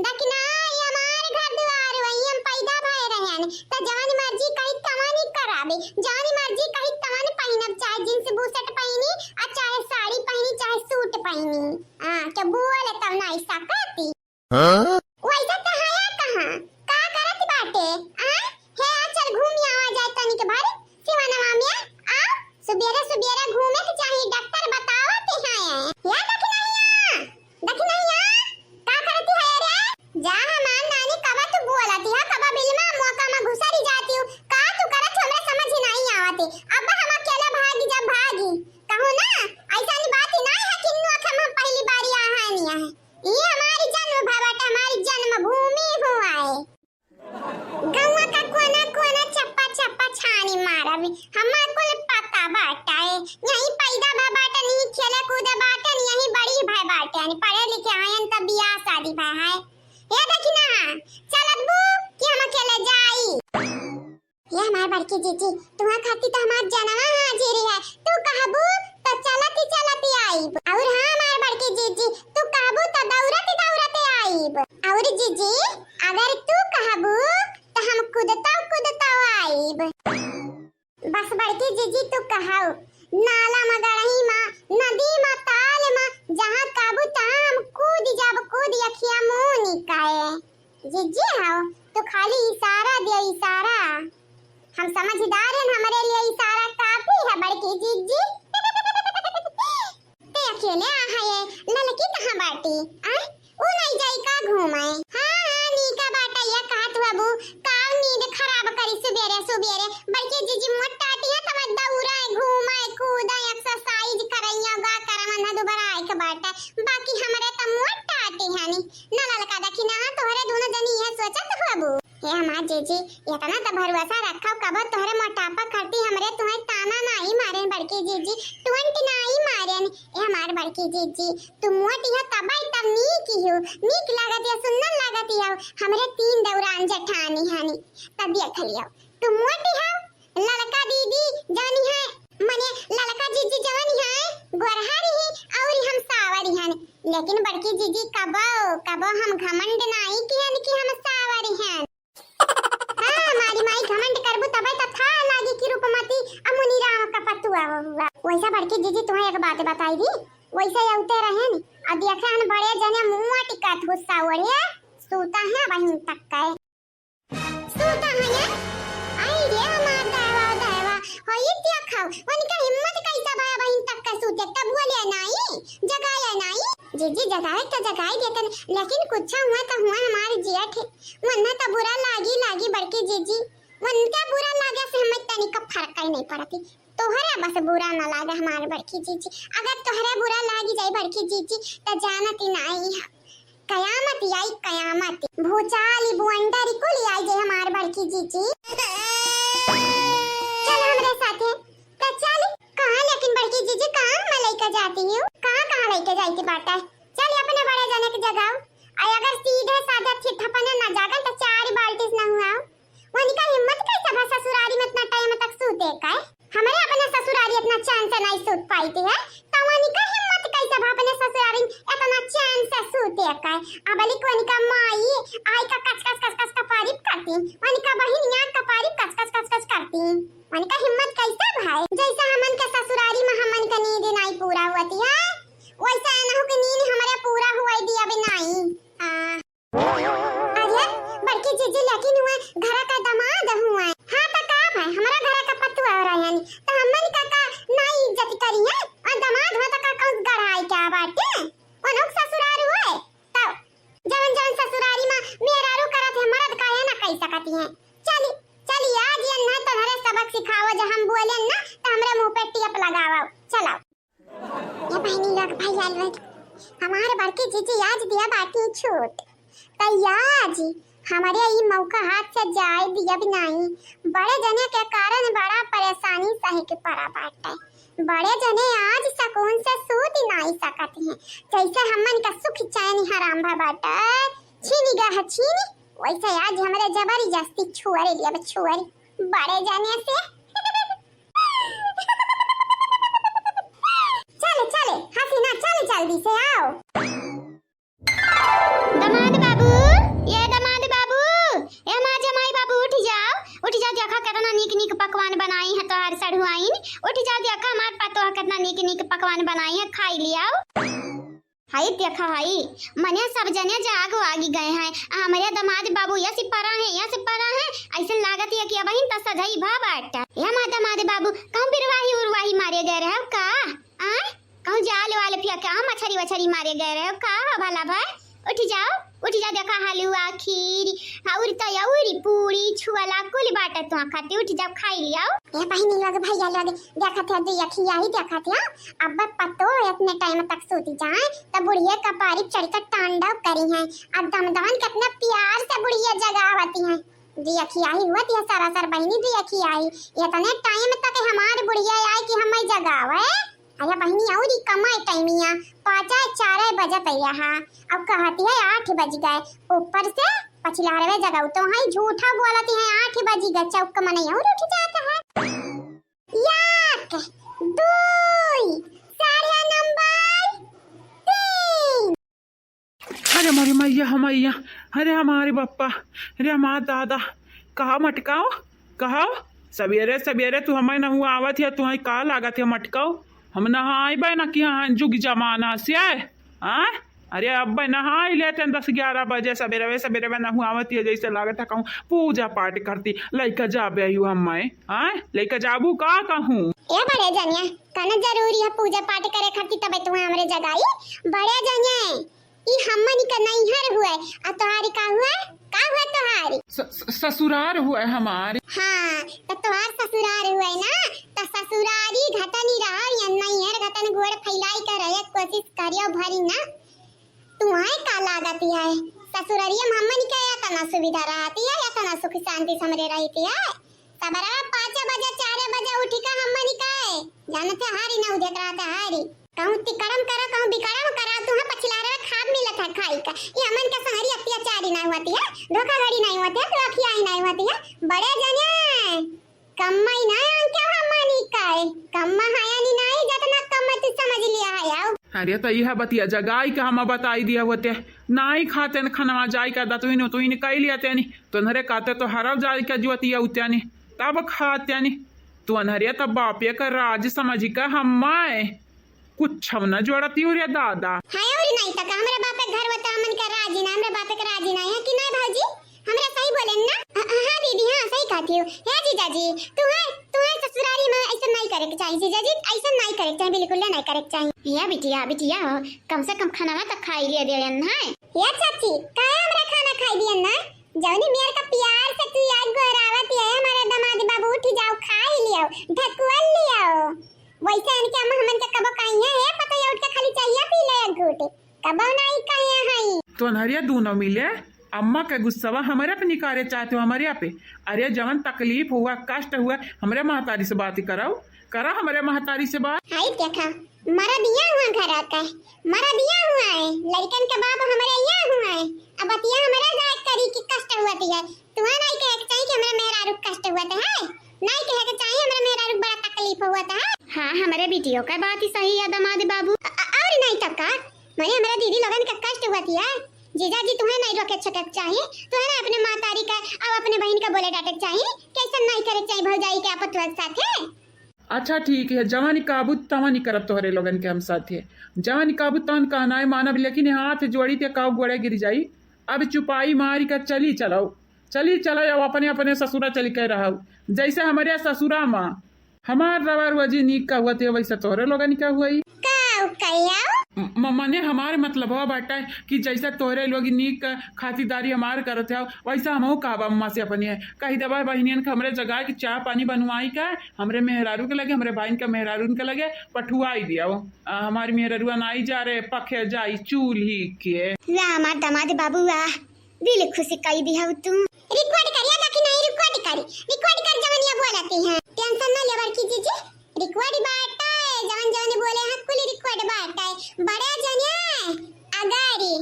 दखिना ये हमार घर द्वार वही हम पैदा भए रहन त जान मर्जी कहीं तमानी करावे, जान मर्जी कहीं तमान पहिनब चाहे जींस बूशर्ट पहनी आ चाहे साड़ी पहनी चाहे सूट पहनी, हां क्या बोले तब ना ऐसा कहती हां वैसा कहां का करत बाटे आ हे चल घूम आवा जाए तनी के बारे सिवानवा में आ सुबेरे घूमे के चाहिए डॉक्टर बतावत है या दखिनैया का करती है रे जा हमार नानी कबा तू बोलती है कबा बिलमा मौका में घुसरी जाती हूं का तू करत हमरा समझ नहीं आवती, अब हम अकेला भागी जब भागी कहूं ना ऐसा बात ही नहीं है कि नु हम पहली बारी आहानी है, ये हमारी जन्म भावट हमारी जन्मभूमि हुआ है, गौवा का कोना चप्पा छानी मारा भी हमार को पता बाटा है यही पैदा भा बाटा नहीं खेले कूदे बाटा नहीं यही बड़ी भाई बाटा नहीं पढ़े लिखे आयन तब बियाह शादी भाई है ये दखिना चलत बू कि हम अकेले जाई ये हमार बड़की जीजी तुम्हार खाती तो हमार जनवा हाजिरी है, तू कहबू तो चलती आई और हां हमार बड़की जीजी तू कहबू तो दौड़ते आई और जीजी अगर तू कहबू तो हम कूदता आई बस बड़की जीजी तू कहाओ नाला मगरही मां नदी मां ताल मां जहां काबू तहां कूद अखिया मुंह निकाए जीजी हाओ तो खाली इशारा दे इशारा, हम समझदार हैं हमारे लिए इशारा काफी है बड़की जीजी ते अकेले आ है ललकी कहां बाटी आ ओ नहीं जाई का घूमाए हां नीका बाटा या कहत बाबू काव नींद खराब करी सुबेरे बड़की जीजी मोटाटी है तब दौड़ाए घूमाए कूदाए एक्सरसाइज करैया गा करमन दोबारा आए के बाटा हाँ जीजी इतना तो भरोसा रखा कब तोहरे मोटापा खाती हमरे तुम्हें ताना नहीं मारे बड़की जीजी 20 नहीं मारे ए हमार बड़की जीजी तुम मोटी है तब तब नीक हो नीक लागत है सुंदर लागत है हमरे 3 दौरान जेठानी हानी तब देख लियो तुम मोटी हो लड़का दीदी जानी है मने लड़का जीजी जवानी है गोरहारी है और हम सावरी हैं लेकिन बड़की जीजी कबो हम घमंड नहीं किहन कि हम सावरी हैं हां हमारी माई घमंड करबू तबे तो था लागी कि रूपमती अमुनी राम का पतुआ हुआ वैसा बड़की जीजी तुम्हें एक बात बताई दी वैसे आउते रहे न अब देखा हन बड़े जने मुंह टिकट गुस्सा ओढ़े सूता है बहिन तक का सूता है आई रे हमार दावा होई क्या खाओ उनका हिम्मत कैसा भाई बहन तक का सूते तब बोले नहीं जगाया नहीं जीजी जगाए तो जगाए देतन लेकिन कुछ हुआ तो हुआ हमारे जेठ वरना तो बुरा लागी बड़की जीजी वनका बुरा लागे से हमें तनिक फर्क ही नहीं पड़ती तोहरे बस बुरा ना लागे हमारे बड़की जीजी अगर तोहरे बुरा लागी जाए बड़की जीजी तो जानती नहीं कयामत आई कयामत भूचाली बुंडरी को ले आई जे हमारे बड़की जीजी चल हमरे साथे तो चल कहां लेकिन बड़की जीजी कहां मैं लेके जाती हूं कहां लेके जाती बाटा चल अपने बड़े जाने की जगह आई अगर सीधे साधा ठिठपने ना जागा तो 4 बाल्टी ना हुआ वनिका हिम्मत कैसे भा ससुरारी में इतना टाइम तक सूते का हमारे अपने ससुरारी इतना चैन से नहीं सूत पाई है तो वनिका हिम्मत कैसे भा अपने ससुरारी इतना चैन से सूते का अबली वनिका माई आई का कच कच कपारी करती वनिका बहिन यहाँ कपारी कच कच करती वनिका हिम्मत कैसे भाई जैसा हमन के ससुरारी में हमन का नींद नहीं पूरा होती है वैसा ना हो कि नींद हमारे पूरा हुआ दिया भी नहीं अरे बड़की जीजी लेकिन हुए घर का दामाद हुआ हां तो का भाई हमारा घर का पतुआ हो रहा है तो हमन का नहीं इज्जत करी है और दामाद हो तो का कौन गढ़ाई क्या बाटे उनक ससुराल हुए तो जवन ससुरारी में मेरा रू करत है मर्द का है ना कैसा कहती है चली आज ये ना तुम्हारे सबक सिखाओ जो हम बोले ना तो हमरे मुंह पे टिप लगाओ चलो ये बहनी लोग भाई आल हमारे बड़की जीजी आज दिया बाकी छूट तो आज हमारे ये मौका हाथ से जाए दिया भी नहीं बड़े जने के कारण बड़ा परेशानी सहे के पड़ा बाटे बड़े जने आज सुकून से सूत नहीं सकते हैं जैसे हमन का सुख चैन हराम भा बाटा छीनी गा छीनी वैसे आज हमारे जबरदस्ती छुअरे लिया छुअरे बड़े जाने से चले हसीना चल जल्दी से आओ दमाद बाबू ये मां जमाई बाबू उठ जाओ देखा कितना नीक पकवान बनाई है तोहार सढ़ुआइन उठ जाओ देखा हमार पतोह कितना नीक पकवान बनाई है खाई लिया हाय देखा हाय मने सब जने जाग आगी गए हैं हमारे दामाद बाबू या सिपारा है ऐसे लागत है कि अब इन त सजाई भा बाटा या मा दामाद बाबू कहूं बिरवाही उरवाही मारे गए रहे का आ कहूं जाल वाले फिया का मछरी मारे गए रहे का भला भाई उठ जाओ देखा हलवा खीर और तयौरी पूरी छुआला कुल बाटा तो खाते उठ जाओ खाई लिया ए बहिनी लोग भैया लोग देखा थे दिया खियाही देखा थे अब पतो इतने टाइम तक सोती जाए तब बुढ़िया कपारी चढ़कर तांडव करी है अब दमदमन कितना प्यार से बुढ़िया जगावती है दिया खियाही हुआ दिया सरासर बहिनी दिया खियाही इतने टाइम तक हमारे बुढ़िया आए कि हमें जगावे अरे बहिनी और कमाई टाइमिया 5-4 बजे तैया अब कहती है 8 बज गए ऊपर से पछिलारवे जगह तो है झूठा बोलती है 8 बज गए चौक मने और उठ जाता है याक 2 सारे नंबर 3
अरे हमारी मैया अरे हमारे पप्पा अरे हमारा दादा कहा मटकाओ कहा सवेरे तू हमें न हुआ आवत है तू का लागत है मटकाओ हम नहाई बे ना कि हाँ जुग जमाना से आए अरे अब नहाई लेते 10-11 बजे सवेरे में नहुआवती है जैसे लागत है कहूँ पूजा पाठ करती लइका जाबे हम लइका जाबू का कहूँ
ए बड़े जनिया कने जरूरी है पूजा पाठ करे खाती तबे तू हमरे जगाई बड़े जनिया ई हमनी का नहीं हर हुए आ तोहारी का हुआ तोहारी
ससुरार हुआ हमारे
हाँ तो तोहार ससुरार हुए ना तो ससुरारी घटनी रहा या नहीं हर घटन गोड़ फैलाई कर रहे कोशिश करियो भरी ना तुम्हारे का लागत है ससुरारी में हमन का या तना सुविधा रहती है या जना सुख शांति से हमरे रहती है। सबरा 5 बजे 4 बजे उठी का हम मनी काए जानते हारी ना उदे कराते हारी कहूं तिकड़म करा कहूं बिकड़म करा तू है पछिलारे खाब मिलत है खाई का ये हमन का सहरी अत्याचारी नहीं होती है धोखाधड़ी नहीं होती है रखियाई नहीं होती है बड़े जने कम्मई ना अंके हमनी काए कम्मा हायानी नहीं जतना कम्मा तू समझ लिया है आओ।
अरे तो यह बतिया जगाई का हम बताई दिया होते नाई खाते न खनवा जाई का दतुइन तो इन कई लिया तेनी तो नरे काते तो हरव जाई का जुतिया उत्यानी तब खात्यानी तो अनहरिया तब बापे का राज समझ का हम्माए कुछ न जोड़ती रे दादा
हाय और नहीं तक हमरे बापे घर बता मन का राजी ना हमरे बापे का राजी ना है कि नहीं भाजी हमरा सही बोले ना। हां दीदी हां सही कहती हो है जीजाजी तू है ससुरारी में ऐसा नहीं करे के चाहिए जीजाजी ऐसा नहीं करे के चाहिए बिल्कुल नहीं करे के चाहिए या बिटिया कम से कम खाना तक खाई लिया देन है या चाची का हमरा खाना खाई दियन ना जौनी मेरे का प्यार से तू याद गोरावत है हमारे दामाद बाबू उठ जाओ खाई लियो ढकुअल लियो वैसे इनके अम्मा हमन के कबो काइया है पता है उठ के खाली चाहिए पी ले एक घूंट कबो नहीं काइया है
तो अनहरिया दोनों मिले अम्मा का गुस्सा हमारे पे निकारे चाहते हो हमारे यहाँ पे। अरे जवन तकलीफ हुआ कष्ट हुआ हमारे महतारी से बात कराओ करा हमारे महतारी से बात।
हाय देखा मरा दिया हुआ घर आता है मरा दिया हुआ है लड़कन के बाप हमारे यहाँ हुआ है अब बतिया हमारा जात करी की कष्ट हुआ है तुम्हारा नहीं कहे के चाहिए कि हमारा मेहरा रुक कष्ट हुआ था है नहीं कहे के चाहिए हमारा मेहरा रुक बड़ा तकलीफ हुआ था। हाँ हमारे बेटियों का बात ही सही है दामाद बाबू और नहीं तक मैंने हमारा दीदी लोगन का कष्ट हुआ था जीजाजी तुम्हें नहीं रोके छटक चाहिए तुम्हें अपने मातारी का और अपने बहन का बोले डाटक चाहिए कैसा नहीं करे चाहिए भौजाई के आपत साथ है।
अच्छा ठीक है जवानी काबूत तवानी करब तोहरे लोगन के हम साथ है जवानी काबूत तवन कहना है मानब लेकिन हाथ जोड़ी ते काव गोड़े गिर जाई अब चुपाई मारी का चली चलो अब अपने अपने ससुरा चली कह रहा हूँ जैसे हमारे ससुरा माँ हमार रवा रोजी नीक का हुआ थे वैसे तोहरे लोगन क्या हुआ मने हमारे मतलब हो बाटा है कि जैसा तोहरे लोग नीक खातिरदारी हमार करते हो वैसा हम कहबा अम्मा से अपनी है कही दबा बहनियन के हमरे जगह की चाय पानी बनवाई का हमरे मेहरारू के लगे हमरे बहन का मेहरारू के लगे पठुआई दिया हमारी मेहरारुआ नाई जा रहे पखे जाई चूल्ही के
हमार दामाद बाबू दिल खुशी कई दिया तू रिकॉर्ड करिया ना कि नहीं रिकॉर्ड कर जवनिया बोलती हैं टेंशन ना लेवर की जीजी रिकॉर्ड बाटा है जवन बोले हैं कुल रिकॉर्ड बाटा है बड़े जने अगारी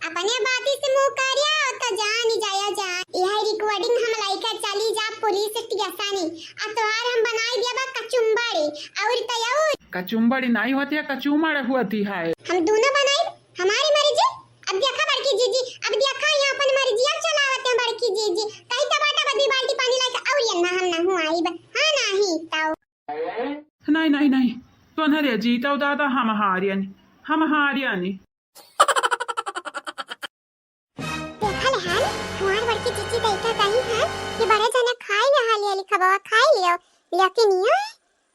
अपने बाती से मुंह करिया तो जान जाया जा यह रिकॉर्डिंग हम लाइका चली जा पुलिस स्टेशन आ तोहार हम बनाई दिया बा कचुम्बड़ी और तयाऊ
कचुम्बड़ी नहीं होती है कचुमड़ हुआती है
हम दोनों बनाई हमारी मर्जी अब देखा बड़की जीजी अब देखा यहाँ अपन मर्जी अब चलावते हैं बड़की जीजी कहीं टमाटा बदी बाल्टी पानी लाके और ये ना हम ना हुआ आई हां नहीं ताऊ
नहीं तो नरे जीता दादा हम हारियन
देखा ले हाल हमार बड़की जीजी देखा कहीं है ये बड़े जने खाई ना हाल ये खबवा खाई लियो लेकिन ये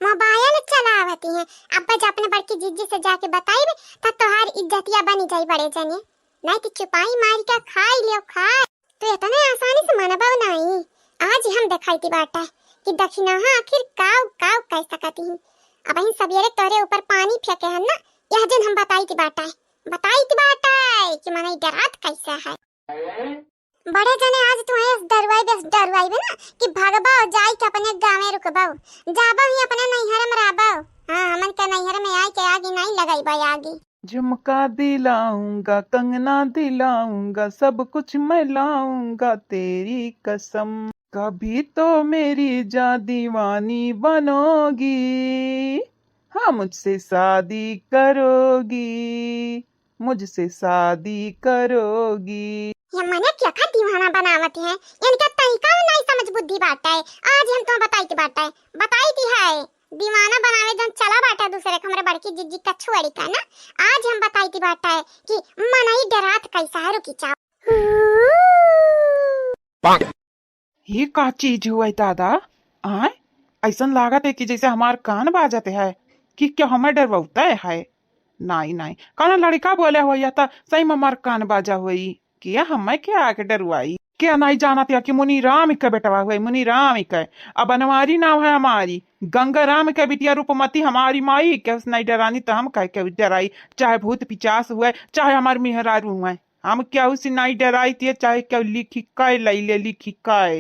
मोबाइल चलावती है अब जब अपने बड़की जीजी से जाके बताई तब तोहार इज्जतिया बनी जाई बड़े जने नहीं तो चुपाई मार के खाई लियो खाए तो इतने आसानी से मनबाव नहीं आज हम दिखाई थी बाटा कि दक्षिणा आखिर काव कह सकती हूँ अब इन सवेरे तोरे ऊपर पानी फेंके हैं ना यह जन हम बताई थी बाटा कि मने डरात कैसा है बड़े जने आज तुम्हें डरवाई बे ना कि भागबा जाई के अपने गांव में रुकबा जाबा ही अपने नैहर में रहबा हां हमन के नैहर में आए के आगे नहीं लगाई बा आगे
झुमका दिलाऊंगा कंगना दिलाऊंगा सब कुछ मैं लाऊंगा तेरी कसम कभी तो मेरी जान दीवानी बनोगी हाँ मुझसे शादी करोगी
ये मने क्या खा दीवाना बनावत है इनका तरीका नहीं समझ बुद्धि बाटा है आज हम तो बताई थी है दीवाना बनावे जन चला बाटा दूसरे को हमरे बड़की जिज्जी का छुआड़ी का ना आज हम बताई थी बाटा है कि मनई डरात कैसा है रुकी चाओ
ये का चीज हुआ दादा आय ऐसा लागत है कि जैसे हमार कान बाजते है कि क्या हमें डरवाता है नहीं कौन लड़का बोले हो या था सही में हमार कान बाजा हुई किया हमें क्या आके डरवाई क्या नहीं जाना था कि मुनि राम का बेटवा हुए मुनि राम का अब बनवारी नाम है हमारी गंगा राम का बिटिया रूपमती हमारी माई क्या नहीं डरानी तो हम कह के डराई चाहे भूत पिचास हुए चाहे हमारे मेहरारू हुए हम क्या उसे नहीं डराई थी चाहे क्या लिखी काय लाई ले लिखी काय।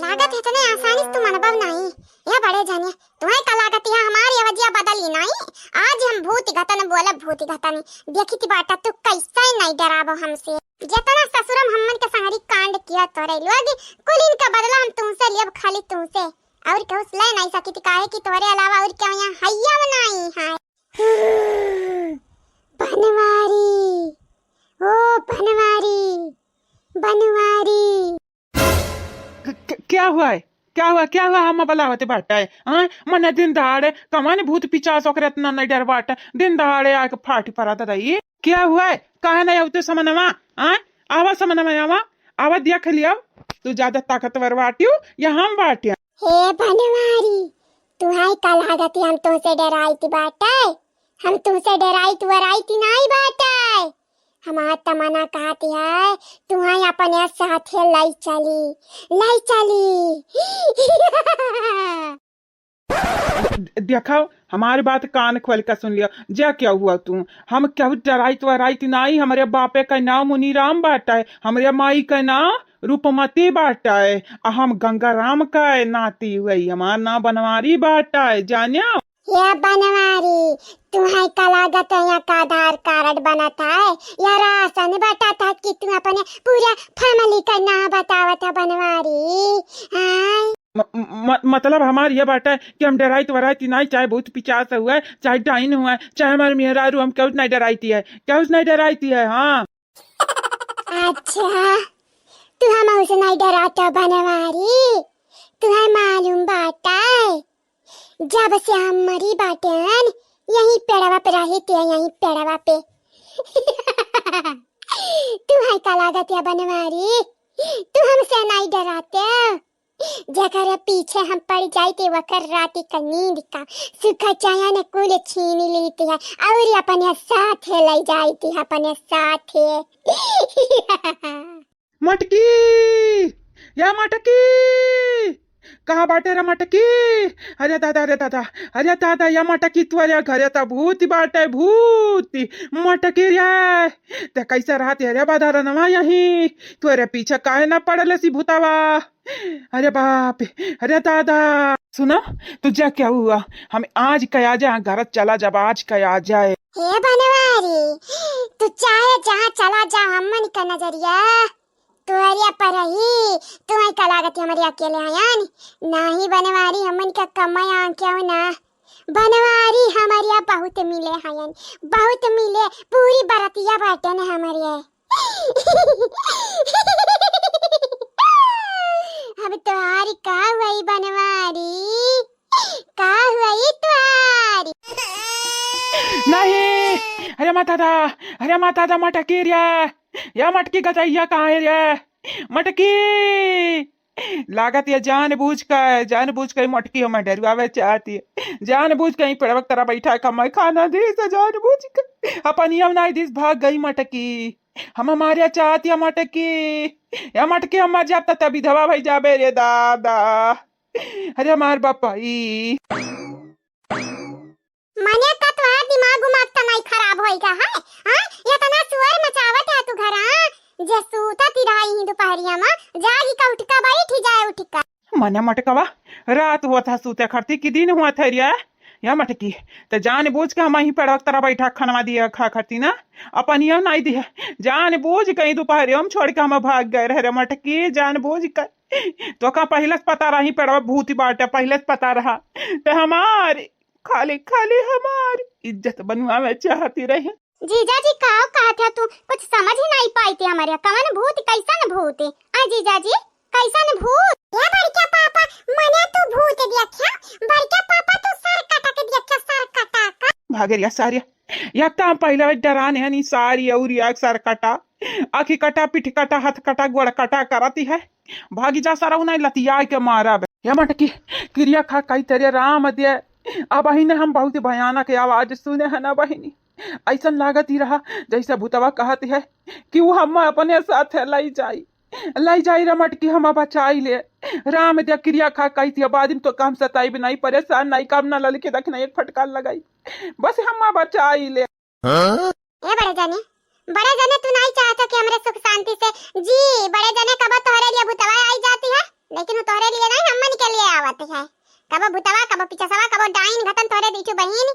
लागत है तने आसानी से तुम अनुभव नहीं ये बड़े जाने तुम्हें का लागत है हमारी अवधिया बदली नहीं। आज हम भूत घटन बोला भूत घटन देखी थी बाटा तू कैसा ही नहीं डरावो हमसे जितना ससुरम हमन के संगरी कांड किया तोरे लोग कुल इनका बदला हम तुमसे लियब खाली तुमसे और कहूस ले नहीं सकी थी काहे कि तोरे अलावा और क्या यहाँ हैया नहीं है। बनवारी ओ बनवारी बनवारी
क्या हुआ है क्या हुआ हम बलावते बाटा है हाँ मन दिन दहाड़े कमाने भूत पिचास ओकरे इतना नहीं डर बाटा दिन दहाड़े आके फाटी पराता रही क्या हुआ है कहा नहीं आवते समनमा हाँ आवा समनमा आवा दिया खली अब तू ज्यादा ताकतवर बाटियो या हम बाटिया।
हे बनवारी तुम्हारी कल लागत हम तुमसे डराई थी बाटा हम तुमसे डराई तू वराई थी नहीं बाटा हमारा तमन्ना कहती है तुम्हें अपने साथ लाई चली
दिखाओ हमारी बात कान खोल कर सुन लिया जा क्या हुआ तू हम क्या डराई तो वराई थी नहीं हमारे बापे का नाम मुनीराम बाटा है हमारे माई का नाम रूपमती बाटा है हम गंगाराम का है नाती हुई हमारा नाम बनवारी बाटा है जानिया।
ये बनवारी तुम्हें कलागत यहाँ का आधार कार्ड बनाता है या राशन बताता कि तुम अपने पूरा फैमिली का नाम बतावा था बनवारी
मतलब हमारी ये बात है कि हम डराई तो वराई नहीं चाहे बहुत पिचास हुआ है चाहे डाइन हुआ है चाहे हमारे मेहरारू हम क्यों नहीं डराई है क्या नहीं डराई है। हाँ
अच्छा तू हम उसे नहीं डराता बनवारी तुम्हें मालूम बात है जब से हम मरी बाटन यही पेड़वा पे रही थे यही पेड़वा पे तुम्हें का लागत है बनवारी तू हमसे नहीं डराते जकर पीछे हम पड़ जाते वकर राती का नींद का सुखा चाया ने कुल छीन लेती है और अपने साथ ले जाती है अपने साथ
मटकी या मटकी कहाँ बाटे रे मटकी अरे दादा या मटकी तुझे घरे तो भूत बाटे भूत मटकी रे ते कैसे रहते अरे बाधार नवा यही तुरे पीछे काहे ना पड़ले सी भूतावा अरे बाप अरे दादा सुनो तुझे क्या हुआ हम आज कया जाए घर चला जब आज कया जाए।
हे बनवारी तू चाहे जहाँ चला जा हमन का नजरिया तुहरिया पर ही तुम्हें का लागत हमारे अकेले आयान नहीं बनवारी हमन का कमाया क्यों ना बनवारी हमारे बहुत मिले हयन बहुत मिले पूरी बरतिया बाटे न हमारे अब तुम्हारी का हुई बनवारी का हुई तुम्हारी
नहीं अरे माता दा मटकी रे या मटकी गजैया कहाँ है रे मटकी लागत ये जानबूझ कर मटकी हमें डरवावे चाहती है जानबूझ कर पड़वक तरह बैठा कमाई खाना दी तो जानबूझ कर अपन नियम नहीं दिस भाग गई मटकी हम हमारे चाहती है मटकी या मटकी हम मर जाता तभी धवा भाई जाबे रे दादा अरे हमार बापाई
मने का तुम्हारा दिमाग उमाग नहीं खराब होएगा है हां ये तना सुअर मचावत है तू घर जे सूता तिराई ही दोपहरिया में जागी का उठका बैठ जाए उठका
मने मटकवा रात हुआ था सूते खरती की दिन हुआ था रिया या मटकी तो जान बूझ के हम ही पड़क तरह बैठा खनवा दिया खा खरती ना अपन ये नहीं दिया जान बूझ कहीं दोपहर हम छोड़ के हम भाग गए रहे मटकी जान बूझ कर तो का पहले से पता रही पड़वा भूत बाटे पहले से पता रहा तो हमारी खाली खाली हमारी इज्जत बनवा में चाहती रहे।
जीजा जी कहा था तू कुछ समझ ही नहीं पाई थी हमारे कवन भूत कैसा न भूत है आ जीजा जी कैसा न भूत या बड़का पापा मने तो भूत देखा बड़का पापा तो सर कटा के देखा सर कटा का
भागे या सारिया या ता पहले डराने हनी सारी और या सर कटा आखी कटा पीठ कटा हाथ कटा गोड़ कटा करती है भागी जा सारा उन्हें लतिया के मारा या मटकी क्रिया खा कई तेरे राम दे अब ही ने हम बहुत भयानक आवाज सुने है ना बहिनी ऐसा लागत ही रहा जैसे भूतवा कहती है कि वो हम अपने साथ लाई जाई रे मटकी हम बचाई ले राम दे क्रिया खा कही थी बाद तो काम सताई भी नहीं परेशान नहीं काम ना ललके रखना एक फटकार लगाई बस हम बचाई ले
बड़े जाने तू नहीं चाहता कि हमरे सुख शांति से जी। बड़े जाने कब तोहरे लिए भूतवा आई जाती है, लेकिन तोहरे लिए नहीं हमन के लिए आवती है। कब भूतवा, कब पिचसवा, कब डाइन घटन तोहरे दीचू बहिन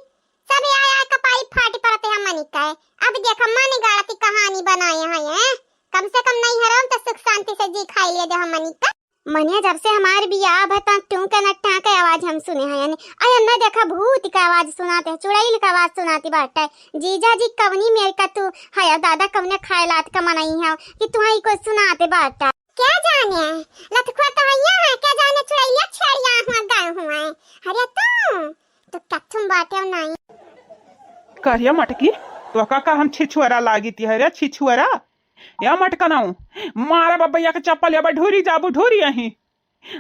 सब आया कपाई फाटी पड़ते हमन का। अब देख मन गाड़ती कहानी बनाए हैं, कम से कम नहीं हराम तो सुख शांति से जी खाई ले दे हमन का। मनिया जब से हमार बियाह भता ट्यूं के नट्टा के आवाज हम सुने हैं, यानी अय न देखा भूत का आवाज सुनाते, चुड़ैल का आवाज सुनाती बाटे। जीजा जी कवनी मेर का तू हया दादा कवने खायलात का मनई है कि तू ही को सुनाते बाटा। क्या जाने लतखुआ तो है, क्या जाने चुड़ैलिया छेड़िया हुआ गाय हुआ है। अरे तू कथुम बाटे नहीं
करिया मटकी तो का हम छिछुअरा लागी थी। अरे छिछुअरा या मटकनाऊ मारा बब्बैया के चप्पल या ढूरी जाबू ढूरी यही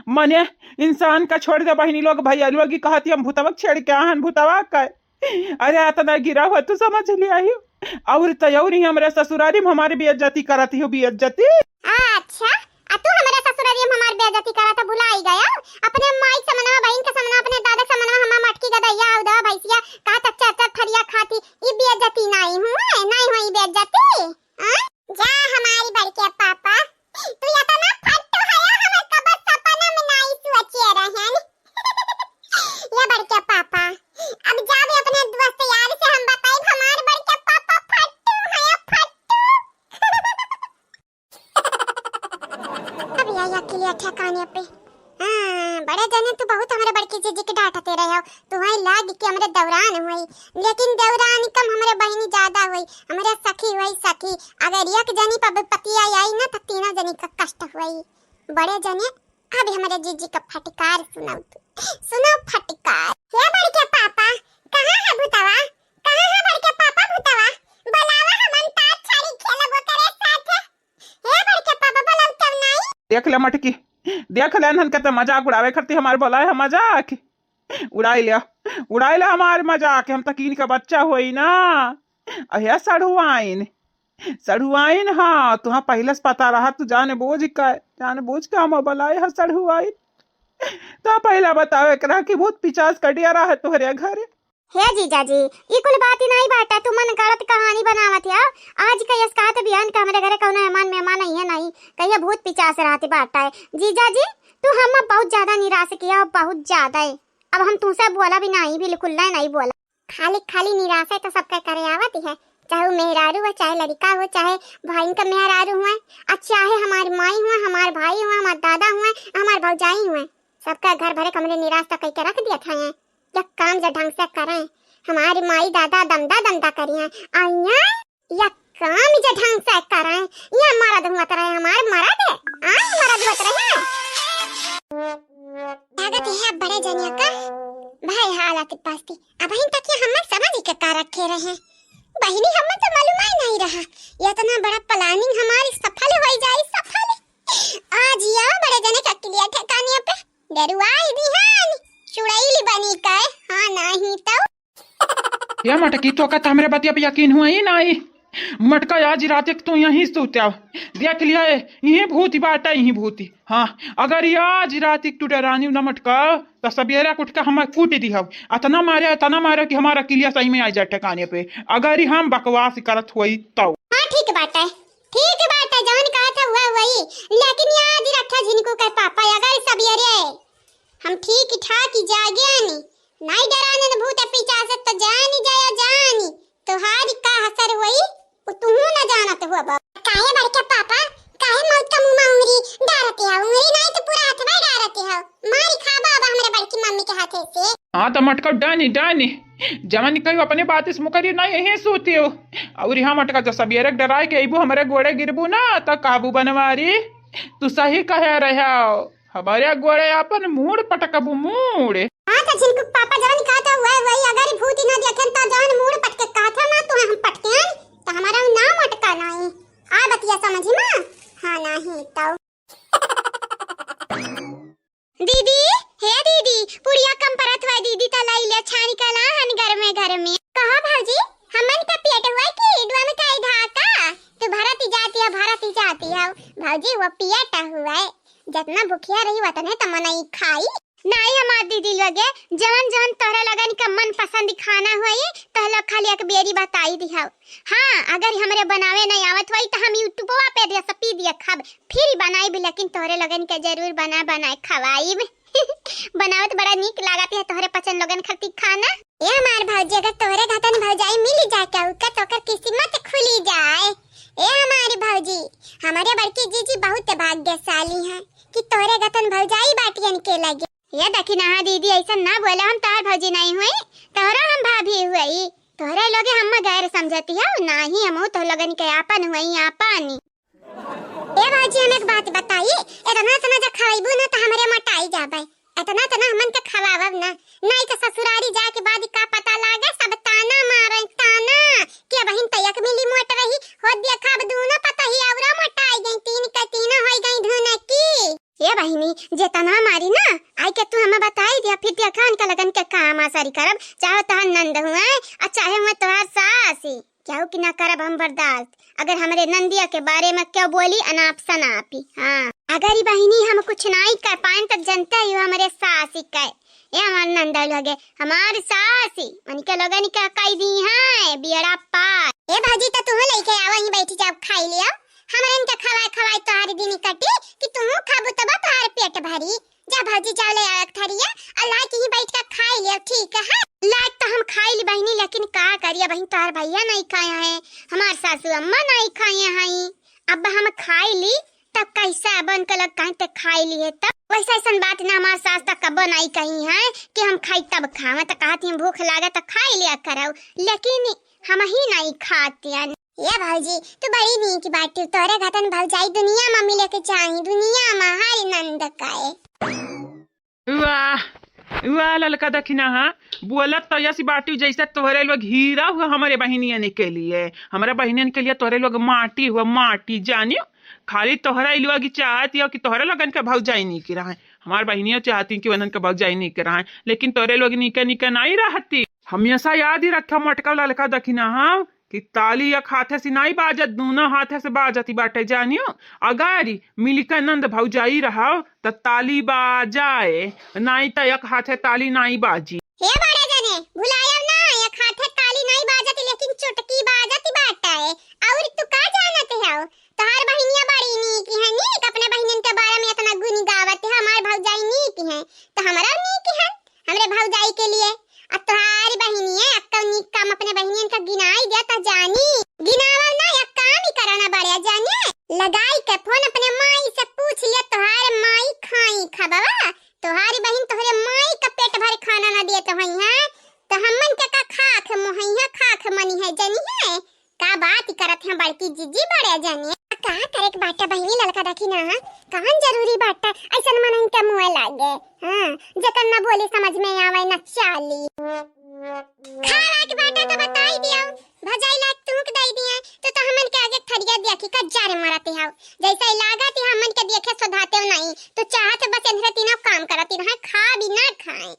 मने इंसान का छोड़ दे बहिनी लोग भैया लोग कहती हम भूतवक छेड़ के आहन भूतवा का। अरे आता गिरा हुआ तू समझ लिया ही और तयौरी हमरे ससुरारी में हमारी बेइज्जती करती हो बेइज्जती।
अच्छा तू हमारे ससुरारी में हमारी बेइज्जती करता भुला ही गया। अपने माई से मना, बहन के समना, अपने दादा से मना, हम मटकी गदैया उदा भैंसिया का तक चर फरिया खाती। ये बेइज्जती नहीं हुई बेइज्जती। जा हमारी बड़के पापा तू या तो ना फट्टू है हमर कबर सपना में नहीं सोचे रहन। ये बड़के पापा अब जावे अपने दोस्त यार से हम बताई हमारे बड़के पापा फट्टू है फट्टू। अब या अकेले ठिकाने पे बड़े जने तू बहुत हमारे बड़की जीजी के डांटते रहे हो। तू वही लाग के हमरे दौरान हुई, लेकिन दौरान कम हमरे बहनी ज्यादा हुई, हमरे सखी हुई सखी। अगर एक जनी पर पतिया आई ना तो तीनों जनी का कष्ट हुई। बड़े जने अब हमारे जीजी का फटकार सुनाओ फटकार। हे बड़के पापा कहां है भूतवा, कहां है बड़के पापा भूतवा, बुलावा हमन तार छड़ी खेलबो करे साथ। हे बड़के पापा बुलाव क्यों नहीं।
देख ले मटकी देख ले नन के मजाक उड़ावे करती हमारे बोला है मजाक उड़ाई ले हमारे मजाक। हम तकीन का बच्चा होई ना अया सड़ुआइन हाँ तुहा पहले से पता रहा तू जाने बोझ का हम बोलाए है सड़ुआइन तो पहला बतावे करा कि बहुत पिचास कटिया रहा है तोहरे घर।
हे जीजा जी ये कुल बात ही नहीं बाटा, तू मन गलत कहानी बनावत है। आज का यस कहत बिहान का हमरे घरे कौनो मेहमान नहीं कहिया भूत पिचास रहते बाटा है। जीजा जी तू हम बहुत ज्यादा निराश किया, बहुत ज्यादा है। अब हम तुमसे बोला भी नहीं, बिल्कुल नहीं बोला। खाली निराश है तो सबका करे आवत है, चाहे वो मेहरारू हो, चाहे लड़का हो, चाहे भाई का मेहरारू हुआ, चाहे हमारे माई हुआ, हमारे भाई हुआ, हमारे दादा हुआ, हमारे भौजाई हुआ, सबका घर भरे कमरे निराश तक कह के रख दिया था। या काम जो ढंग से करें, हमारी माई दादा दमदा करिए आइया, या काम जो ढंग से करें, या मरद हुआ रहे हमारे मरद रहे लागत है बड़े जनिया का भाई हालत पास्ती। अब इन तक हम समझ के का रखे रहे बहिनी, हमें तो मालूम ही नहीं रहा ये इतना बड़ा प्लानिंग हमारी सफल हो जाए सफल। आज या बड़े जने का क्लियर ठिकाने पे डरुआई भी है चुड़ैली बनी का। हाँ नहीं तो
या मटकी तो का हमरे बतिया पे यकीन हुआ ही नहीं। मटका आज रात एक तो यहीं सोता देख लिया है यही भूती बाटा यही भूती। हाँ अगर ये आज रात एक टूटे रानी न मटका तो सवेरा कुट का हम कूट दी हव अतना मारे कि हमारा किलिया सही में आ जाए ठिकाने पे अगर हम बकवास करत हुई तो।
हाँ ठीक बात है जवन कहा था हुआ वही, लेकिन याद रखा जिनको कह पापा अगर सवेरे हम ठीक ठाक ही जागे नहीं डराने न भूत पिचास तो जानी तोहारी का असर हुई तू न जानत हुआ बाबा। काहे बड़के पापा काहे मौत का मुंह में उंगली डालते हो, उंगली नहीं तो पूरा हाथ में डालते हो, मारी खा बाबा हमरे बड़की मम्मी के हाथे से।
हाँ तो मटका डानी जवन कहियो अपने बात इस मुकरी ना यही सोती हो और यहाँ मटका जो सवेरे डराए के अबू हमारे गोड़े गिरबू ना तो काबू बनवारी। तू सही कहे रहे हमारे गोड़े अपन मूड पटकबू मूड।
हाँ तो जिनको पापा जवन कहा था वही अगर भूत ना देखे तो जवन मूड पटके कहा था ना तो हम पटके तो हमारा नाम अटका नहीं आ बतिया समझी ना। हाँ नहीं तो दीदी हे दीदी पुड़िया कम परत हुआ दीदी तलाई ले छानी का ला हन घर में कहा भाजी हमन का पेट हुआ कि दुआ में काई धाका तो भारत जाती है भाजी वो पियाटा हुआ है जितना भूखिया रही वतने तमनई खाई। नहीं हमार दीदी लगे जवन जवन तोहरा लगन का मन पसंद खाना होई तहला खाली एक बेरी बताई दिहाओ। हाँ अगर हमरे बनावे नहीं आवत होई तो हम यूट्यूबवा पे रेसिपी दिया खब फिर बनाई भी, लेकिन तोहरे लगन के जरूर बनाए खवाई बनावत बड़ा नीक लागत है तोहरे पसंद लगन खातिर खाना। ये हमार भौजी अगर तोहरे घातन भौजाई मिल जाए क्या उका तोकर किस्मत खुली जाए। ए हमारी भौजी हमारे बड़की जीजी बहुत भाग्यशाली हैं कि तोहरे घातन भौजाई बाटियन के लगे। ये देखी ना दीदी ऐसा ना बोले, हम तोहर भौजी नहीं हुई तोहरा हम भाभी हुई, तोहरे लोगे हम गैर समझती है नहीं हम तो लगन के आपन हुई आपन। ए भौजी हम एक बात बताइए, इतना तना जब खाइबू ना तो हमरे मोटाई जाबे, इतना तना हमन के खवावब ना नहीं तो ससुरारी जाए के बाद का पता लागे सब ताना मारे ताना के बहिन तयक मिली मोट रही हो दिया खाब दूनो पता ही औरा मोटाई गई तीन का तीन होई गई धुन की। ये बहिनी जे तना मारी ना आई के तू हमें बताई दिया फिर दिया खान का लगन के काम आसारी करब, चाहे तोहर नंद हुआ और चाहे मैं तोहर सासी क्यों कि ना करब हम बर्दाश्त। अगर हमारे नंदिया के बारे में क्या बोली अनाप सनापी। हाँ अगर ये बहिनी हम कुछ नहीं कर पाए तो जनता ही हमारे सासी कहे ये हमार नंदा लगे हमार सासी मन के लगन का कई दी है बियड़ा पार। ए भाजी तो तू लेके आवा ही बैठी जाओ खाई लिया हमरन के खवाए खवाए तोहारी दिन कटी कि तू खाबू तब तोहार पेट भरी। जा भाजी जाओ ले आया थरिया अल्लाह की ही बैठ के खाई लियो ठीक है। लाइक तो हम खाई ली बहिनी लेकिन का करिया बहिन तोहार भैया नहीं खाया है हमार सासू अम्मा नहीं खाए हैं, अब हम खाई ली तब कैसा बन के लग कहीं तक खाई लिए तब वैसा ऐसा बात ना हमारे सास तक कब नहीं कही है कि हम खाई तब खावे तो कहती भूख लागे तो खाई लिया करो लेकिन हम ही नहीं खाते। ये भाजी तू बड़ी नीक बात तोरे घटन भौजाई दुनिया में मिले के चाहिए दुनिया में हर नंद काए।
वाह वाह ललका दखिना हाँ बोलत तो ऐसी बाटी जैसे तोहरे लोग हीरा हुआ हमारे बहनियन के लिए, हमारे बहनियन के लिए तोहरे लोग माटी हुआ माटी जानियो। खाली तोहरा इलवा की चाहती हो कि तोहरे लोगन के भौजाई नहीं की रहा है, हमार बहनियों चाहती कि वनन के भौजाई नहीं के रहा है, लेकिन तोहरे लोग निके निके नहीं रहती। हमेशा याद ही रखा मटका ललका दखिना हाँ कि ताली एक हाथे से नहीं बाजत दोनों हाथे से बाजती बाटे जानियो। अगर मिलकर नंद भौजाई रहो तो ताली बाजाए नहीं तो एक हाथे ताली नहीं बाजी।
हे बड़े जने भुलाया ना एक हाथे ताली नहीं बाजती लेकिन चुटकी बाजती बाटा है। और तू का जानत है तोहार बहनिया बड़ी नीक है नीक अपने बहनन के बारे में इतना गुण गावत है हमार भौजाई नीक है तो हमारा नीक है हमरे भौजाई के लिए। अब तोहारी बहनिया अक्का नीक काम अपने बहनियन का गिनाई दिया तो जानी गिनावा ना एक काम ही कराना बढ़िया जाने लगाई के फोन अपने माई से पूछ लिया तोहार माई खाई खबावा तोहारी बहन तोहरे माई का पेट भर खाना ना दिए तो हई है तो हमन के का खाख मोहैया खाख मनी है जानी है का बात करत है बड़की जीजी बड़े जानी का करे के बाटा बहनी लड़का देखी ना कहां जरूरी बाटा ऐसा मन इनका मुंह लागे। हां जतन ना बोले समझ में आवे ना चाली खाला के बाटा तो बताई दिया भजाई लाग तुमक दई दिए तो हमन के आगे थरिया दिया कि कज्जारे मारते हो जैसे लागत है हमन के देखे सुधाते नहीं तो चाहत बस इनरे तीनों काम करती रहे खा भी ना खाए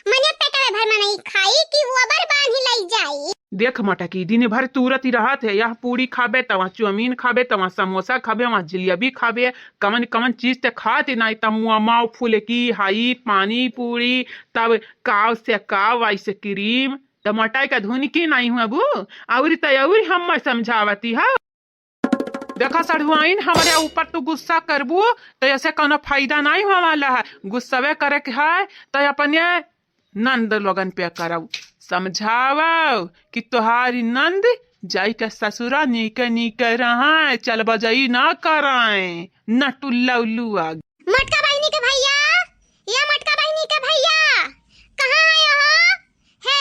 मने पेट में भर में नहीं खाई कि वो बर बांध ही लई जाई।
देख मटकी दिन भर तुरत ही रहत है यह पूरी खाबे तवा चौमीन खाबे तवा समोसा खाबे वहाँ जलेबी खाबे कमन कमन चीज ते खाते नहीं तब मुआ माओ फुलकी हाई पानी पूरी तब काव से काव आइसक्रीम टमाटर का धुन की नहीं हुआ बू और तयौरी हम समझावती है। देखा सड़ुआइन हमारे ऊपर तू गुस्सा करबू तो ऐसे कोनो फायदा नहीं हुआ वाला है, गुस्सावे करे के है तो अपने नंद लोगन पे करो समझाओ कि तुहारी नंद जाई के ससुरा नीके नीके रहा चल बजाई ना कराए न टुल्ला उल्लू आग।
मटका बहनी के भैया ये मटका बहनी के भैया कहाँ है हो है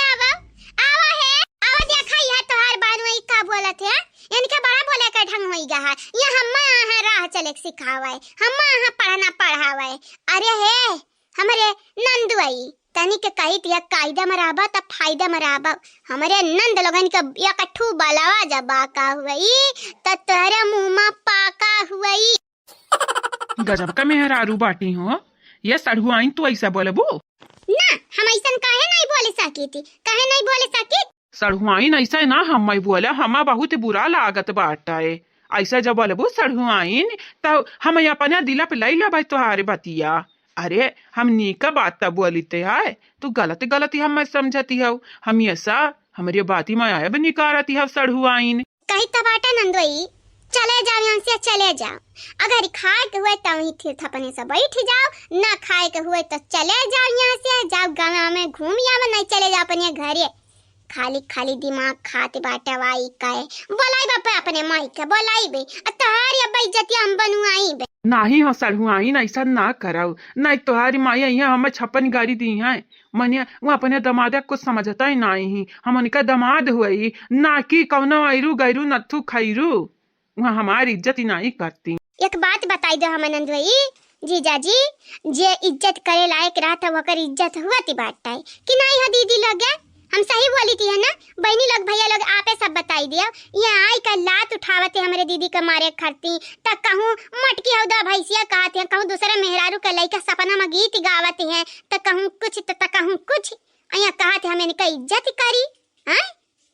आवा है आवा देखा यह तोहार बानुई का बोलत है इनके बड़ा बोले का ढंग होई गा है ये हम्मा है राह चले सिखावे हम्मा है पढ़ना पढ़ावे। अरे है हमारे नंदुई तनी के कही दिया कायदा मराबा तब फायदा मराबा हमारे नंद लोगन के या कठू बलावा जब बाका हुई त तोहरे मुंह में पाका हुई।
गजब का मेहरारू बाटी हो ये सड़ुआइन तू ऐसा बोलबू
ना हम ऐसा काहे नहीं बोले सकी थी काहे नहीं बोले सकी
सड़ुआइन ऐसा ना हम बोले हमा बहुत बुरा लागत बाटा है ऐसा जब बोलबू सड़ुआइन तो हम अपने दिला पे लाई ला तुहारे बतिया अरे हम नीका बात तब बोली थे है तू गलत गलत हम मैं समझती हूँ हम ऐसा हमारी बाती में आया भी निकारती हूँ सड़हु आइन
कही तबाटा नंदोई चले जाओ यहाँ से चले जाओ। अगर खाए के हुए तो वहीं थिर थपने से बैठ जाओ, ना खाए के हुए तो चले जाओ यहाँ से, जाओ गाँव में घूम आवे, नहीं चले जाओ अपने घरे। खाली खाली दिमाग खाते बाटे वाई काए बोलाई बापे अपने माई के बोलाई बे तोहारी अब इज्जत हम बनवाई बे
नाही हो सड़हु आइन ऐसा ना कराऊ नहीं तोहारी माई यहाँ हमें छप्पन गाड़ी दी है मनिया वो अपने दमाद कुछ समझता ही नहीं हम उनका दमाद हुई ना कि कौनो ऐरू गैरू नथु खैरू वहाँ हमारी इज्जत ही नहीं करती।
एक बात बताई दो हम आनंद भाई जीजा जी, जे इज्जत करे लायक रहा था वकर इज्जत हुआ थी बात है कि नहीं हो दीदी लोग हम सही बोली थी है ना, बहनी लोग भैया लोग आपे सब बताई दिया। ये आई का लात उठावते हमारे दीदी के मारे खरती तक कहूँ मटकी हौदा भैंसिया कहते हैं, कहूँ दूसरे मेहरारू के लइका सपना में गीत गावते हैं तो कहूँ कुछ तो कहूँ कुछ यहाँ कहते हमें इनका इज्जत करी हैं।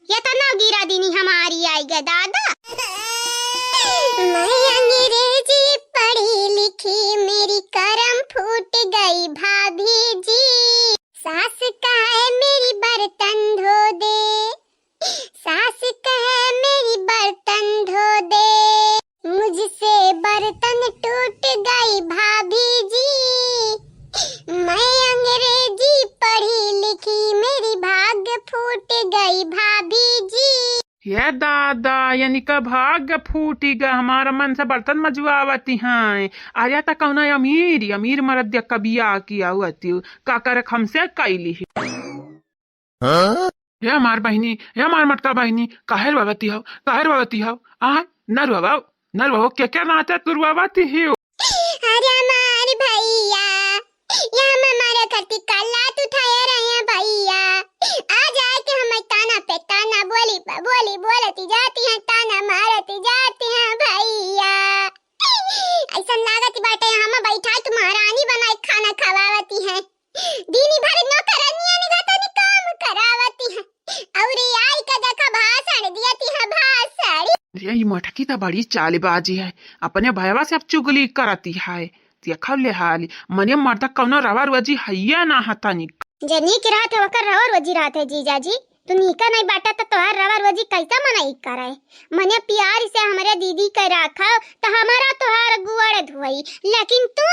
ये तो ना गिरा दीनी हमारी आई गे दादा। मैं अंग्रेजी पढ़ी लिखी मेरी करम फूट गई भाभी जी, सास कहे मेरी बर्तन धो दे, सास कहे मेरी बर्तन धो दे, मुझसे बर्तन टूट गई भाभी जी। मैं अंग्रेजी पढ़ी लिखी मेरी भाग्य फूट गई भाभी जी।
ये दादा यानी का भाग्य फूटी गा हमारा मन से बर्तन मजुआवती हैं आया तक कौन अमीर अमीर मरद कबिया किया हुआ का कर हमसे कैली ये हमार बहनी ये हमार मटका बहनी काहे रुआवती हो आ न रुआओ क्या नाते तू रुआवती हो।
अरे हमारे भैया यहाँ हमारे करती कल्लात उठाए रहे हैं भैया, आ जाए कि हम ताना पे ताना बोलती जाती हैं, ताना मारती जाती हैं भैया। ऐसा लागत बाटे हम बैठा के महारानी बनाई खाना खवावती हैं, दीनी भर नौकरानियां निगतनी काम करावती हैं और आई का देखा भाषण दियती है भाषण।
ये मटकी तो बड़ी चालबाजी है अपने भैया से अब चुगली करती है ले हाली मने मर्दा कौनो रवा रोजी हैया ना हता निक
जनी की रात है वकर रवा रोजी रात है जीजा जी, तू नीका नहीं बाटा तो तोहार रवा रोजी कैसा मनाई कराए। मने प्यार से हमारे दीदी के रखा तो हमारा तोहार गुआड़ धोई, लेकिन तू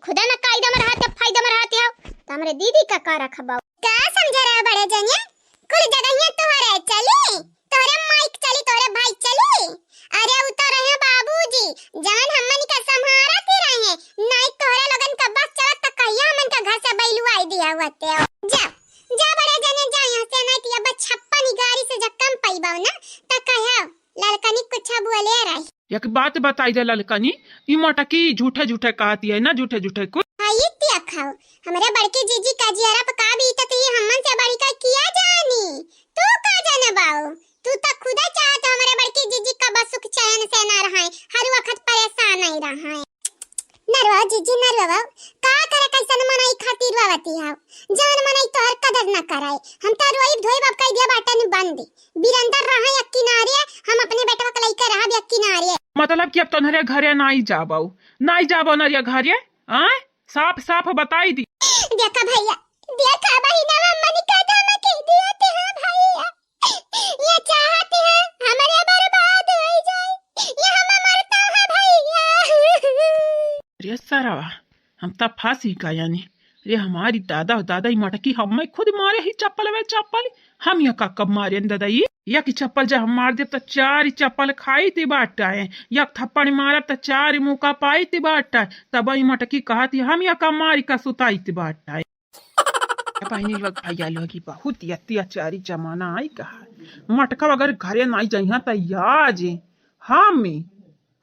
खुदा ना कायदा में रहते फायदा में रहते हो तो हमारे दीदी का रखबाओ। क्या समझ रहे हो बड़े जनिया, कुल जगह तोहरे चली, तोहरे माइक चली, तोहरे भाई चली, अरे उतर रहे बाबूजी जान हमन का संभारत रहे, नहीं तोहरे लगन का बस चलत त कहिया हमन का घर से बैलुआई दिया हुआते हो। जा बड़े जने जा यहाँ से, नहीं तो अब छप्पन गाड़ी से जब कम पैबाओ ना त कहियो लड़कनी कुछ बोले रही।
एक बात बताई दे ललकनी ई मटकी झूठे कहती है ना, झूठे कुछ
हाई तिया खाओ हमारे बड़के जीजी का जियारा पका भी त ये हमन से बड़ी का किया जानी, तू का जाने बाऊ, तू तो खुदा चाहत हमारे बड़की जीजी का बस सुख चैन से ना रहे, हर वक्त परेशान नहीं रहे। नरवा जीजी नरवा का करे कैसन मनाई खातिर वावती हां, जान मनाई तो हर कदर ना कराए, हम तो रोई धोई बाप कह दिया बाटन बंद बिरंदर रहे एक किनारे, हम अपने बेटवा के लइका रहा एक किनारे।
मतलब कि अब तोहरे घरे नहीं जाबो ना ये घरे आ साफ बताई दी।
देखा भैया देखा बहिना मम्मी का दाम कह दिया थे हां भैया, ये चाहते हैं हमारे बर्बाद हो जाए, ये हम मरता है भैया।
रे सरवा हम तब फांसी का यानी रे हमारी दादा ही मटकी हम खुद मारे ही चप्पल हम ये का कब मारे दादा ये की चप्पल जब हम मार दे तो 4 चप्पल खाई थी बाटा है, एक थप्पड़ मारा तो 4 मुका पाई थी बाटा, तब ही मटकी कहती हम ये का मारी का सुताई थी बाटा है। बहनी लोग भैया लोग बहुत अत्याचारी जमाना आई कहा मटका अगर घरे नहीं जाइए तो आज हम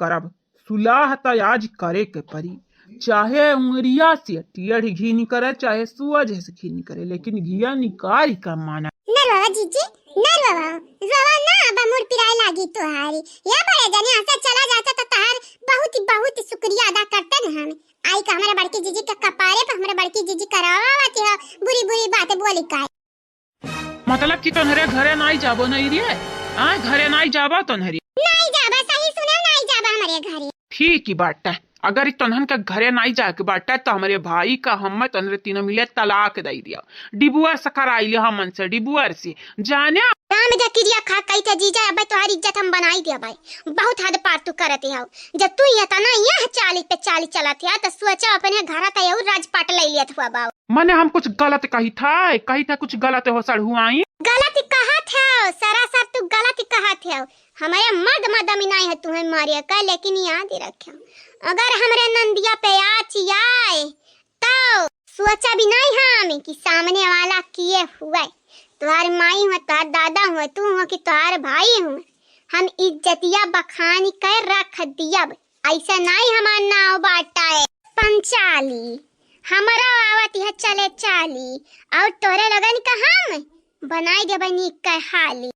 करब सुलाह तो आज करे के परी, चाहे उंगरिया से टेढ़ घी नहीं करे चाहे सूअज से घी नहीं करे, लेकिन घिया निकाल का माना।
नरवा जीजी नरवा रवा ना बमुर पिराई लागी तोहारी, या बड़े जने यहाँ से चला जाता तो तहार बहुत शुक्रिया अदा करते न हम। आई का हमारे बड़की जीजी का कपारे पर हमारे बड़की जीजी करावाती हो बुरी बातें बोली का
मतलब कि तोहरे घरे नहीं जाबो नहीं रे आ घरे नहीं जाबो तोहरे
नहीं जाबा, सही सुना नहीं जाबा हमारे घरे।
ठीक ही बात है अगर तनहन के घरे नहीं जाके बाटे तो हमारे भाई का हम तनरे तीनों मिले तलाक दे दिया। डिबुआ से कराई हमन से, डिबुअर से जाने
राम जा क्रिया खा कही थे जीजा अब तुम्हारी इज्जत हम बनाई दिया भाई, बहुत हद पार तू करते हो। जब तू ये तना ये 40 पे 40 चलाती है तो सोचा अपने घर तय राजपाट ले लिया था बाबू।
मैंने हम कुछ गलत कही था कुछ गलत हो सड़ हुआई।
गलत कहा था सरासर तू गलत कहा था। हमारे मर्द मदमी नहीं है तुम्हें मारिया का, लेकिन याद ही रखे अगर हमारे नंदिया पे आए तो सोचा भी नहीं हम कि सामने वाला किए हुए तुम्हारे माई हुआ, तुम्हार दादा हुआ, तू हुआ कि तुम्हारे भाई हुआ। हम इज्जतिया बखानी कर रख दिया, ऐसा नहीं हमारा नाव बाटा है। पंचाली हमारा आवत है चले चाली और तोरे लगन का हम बनाई दे बनी हाली।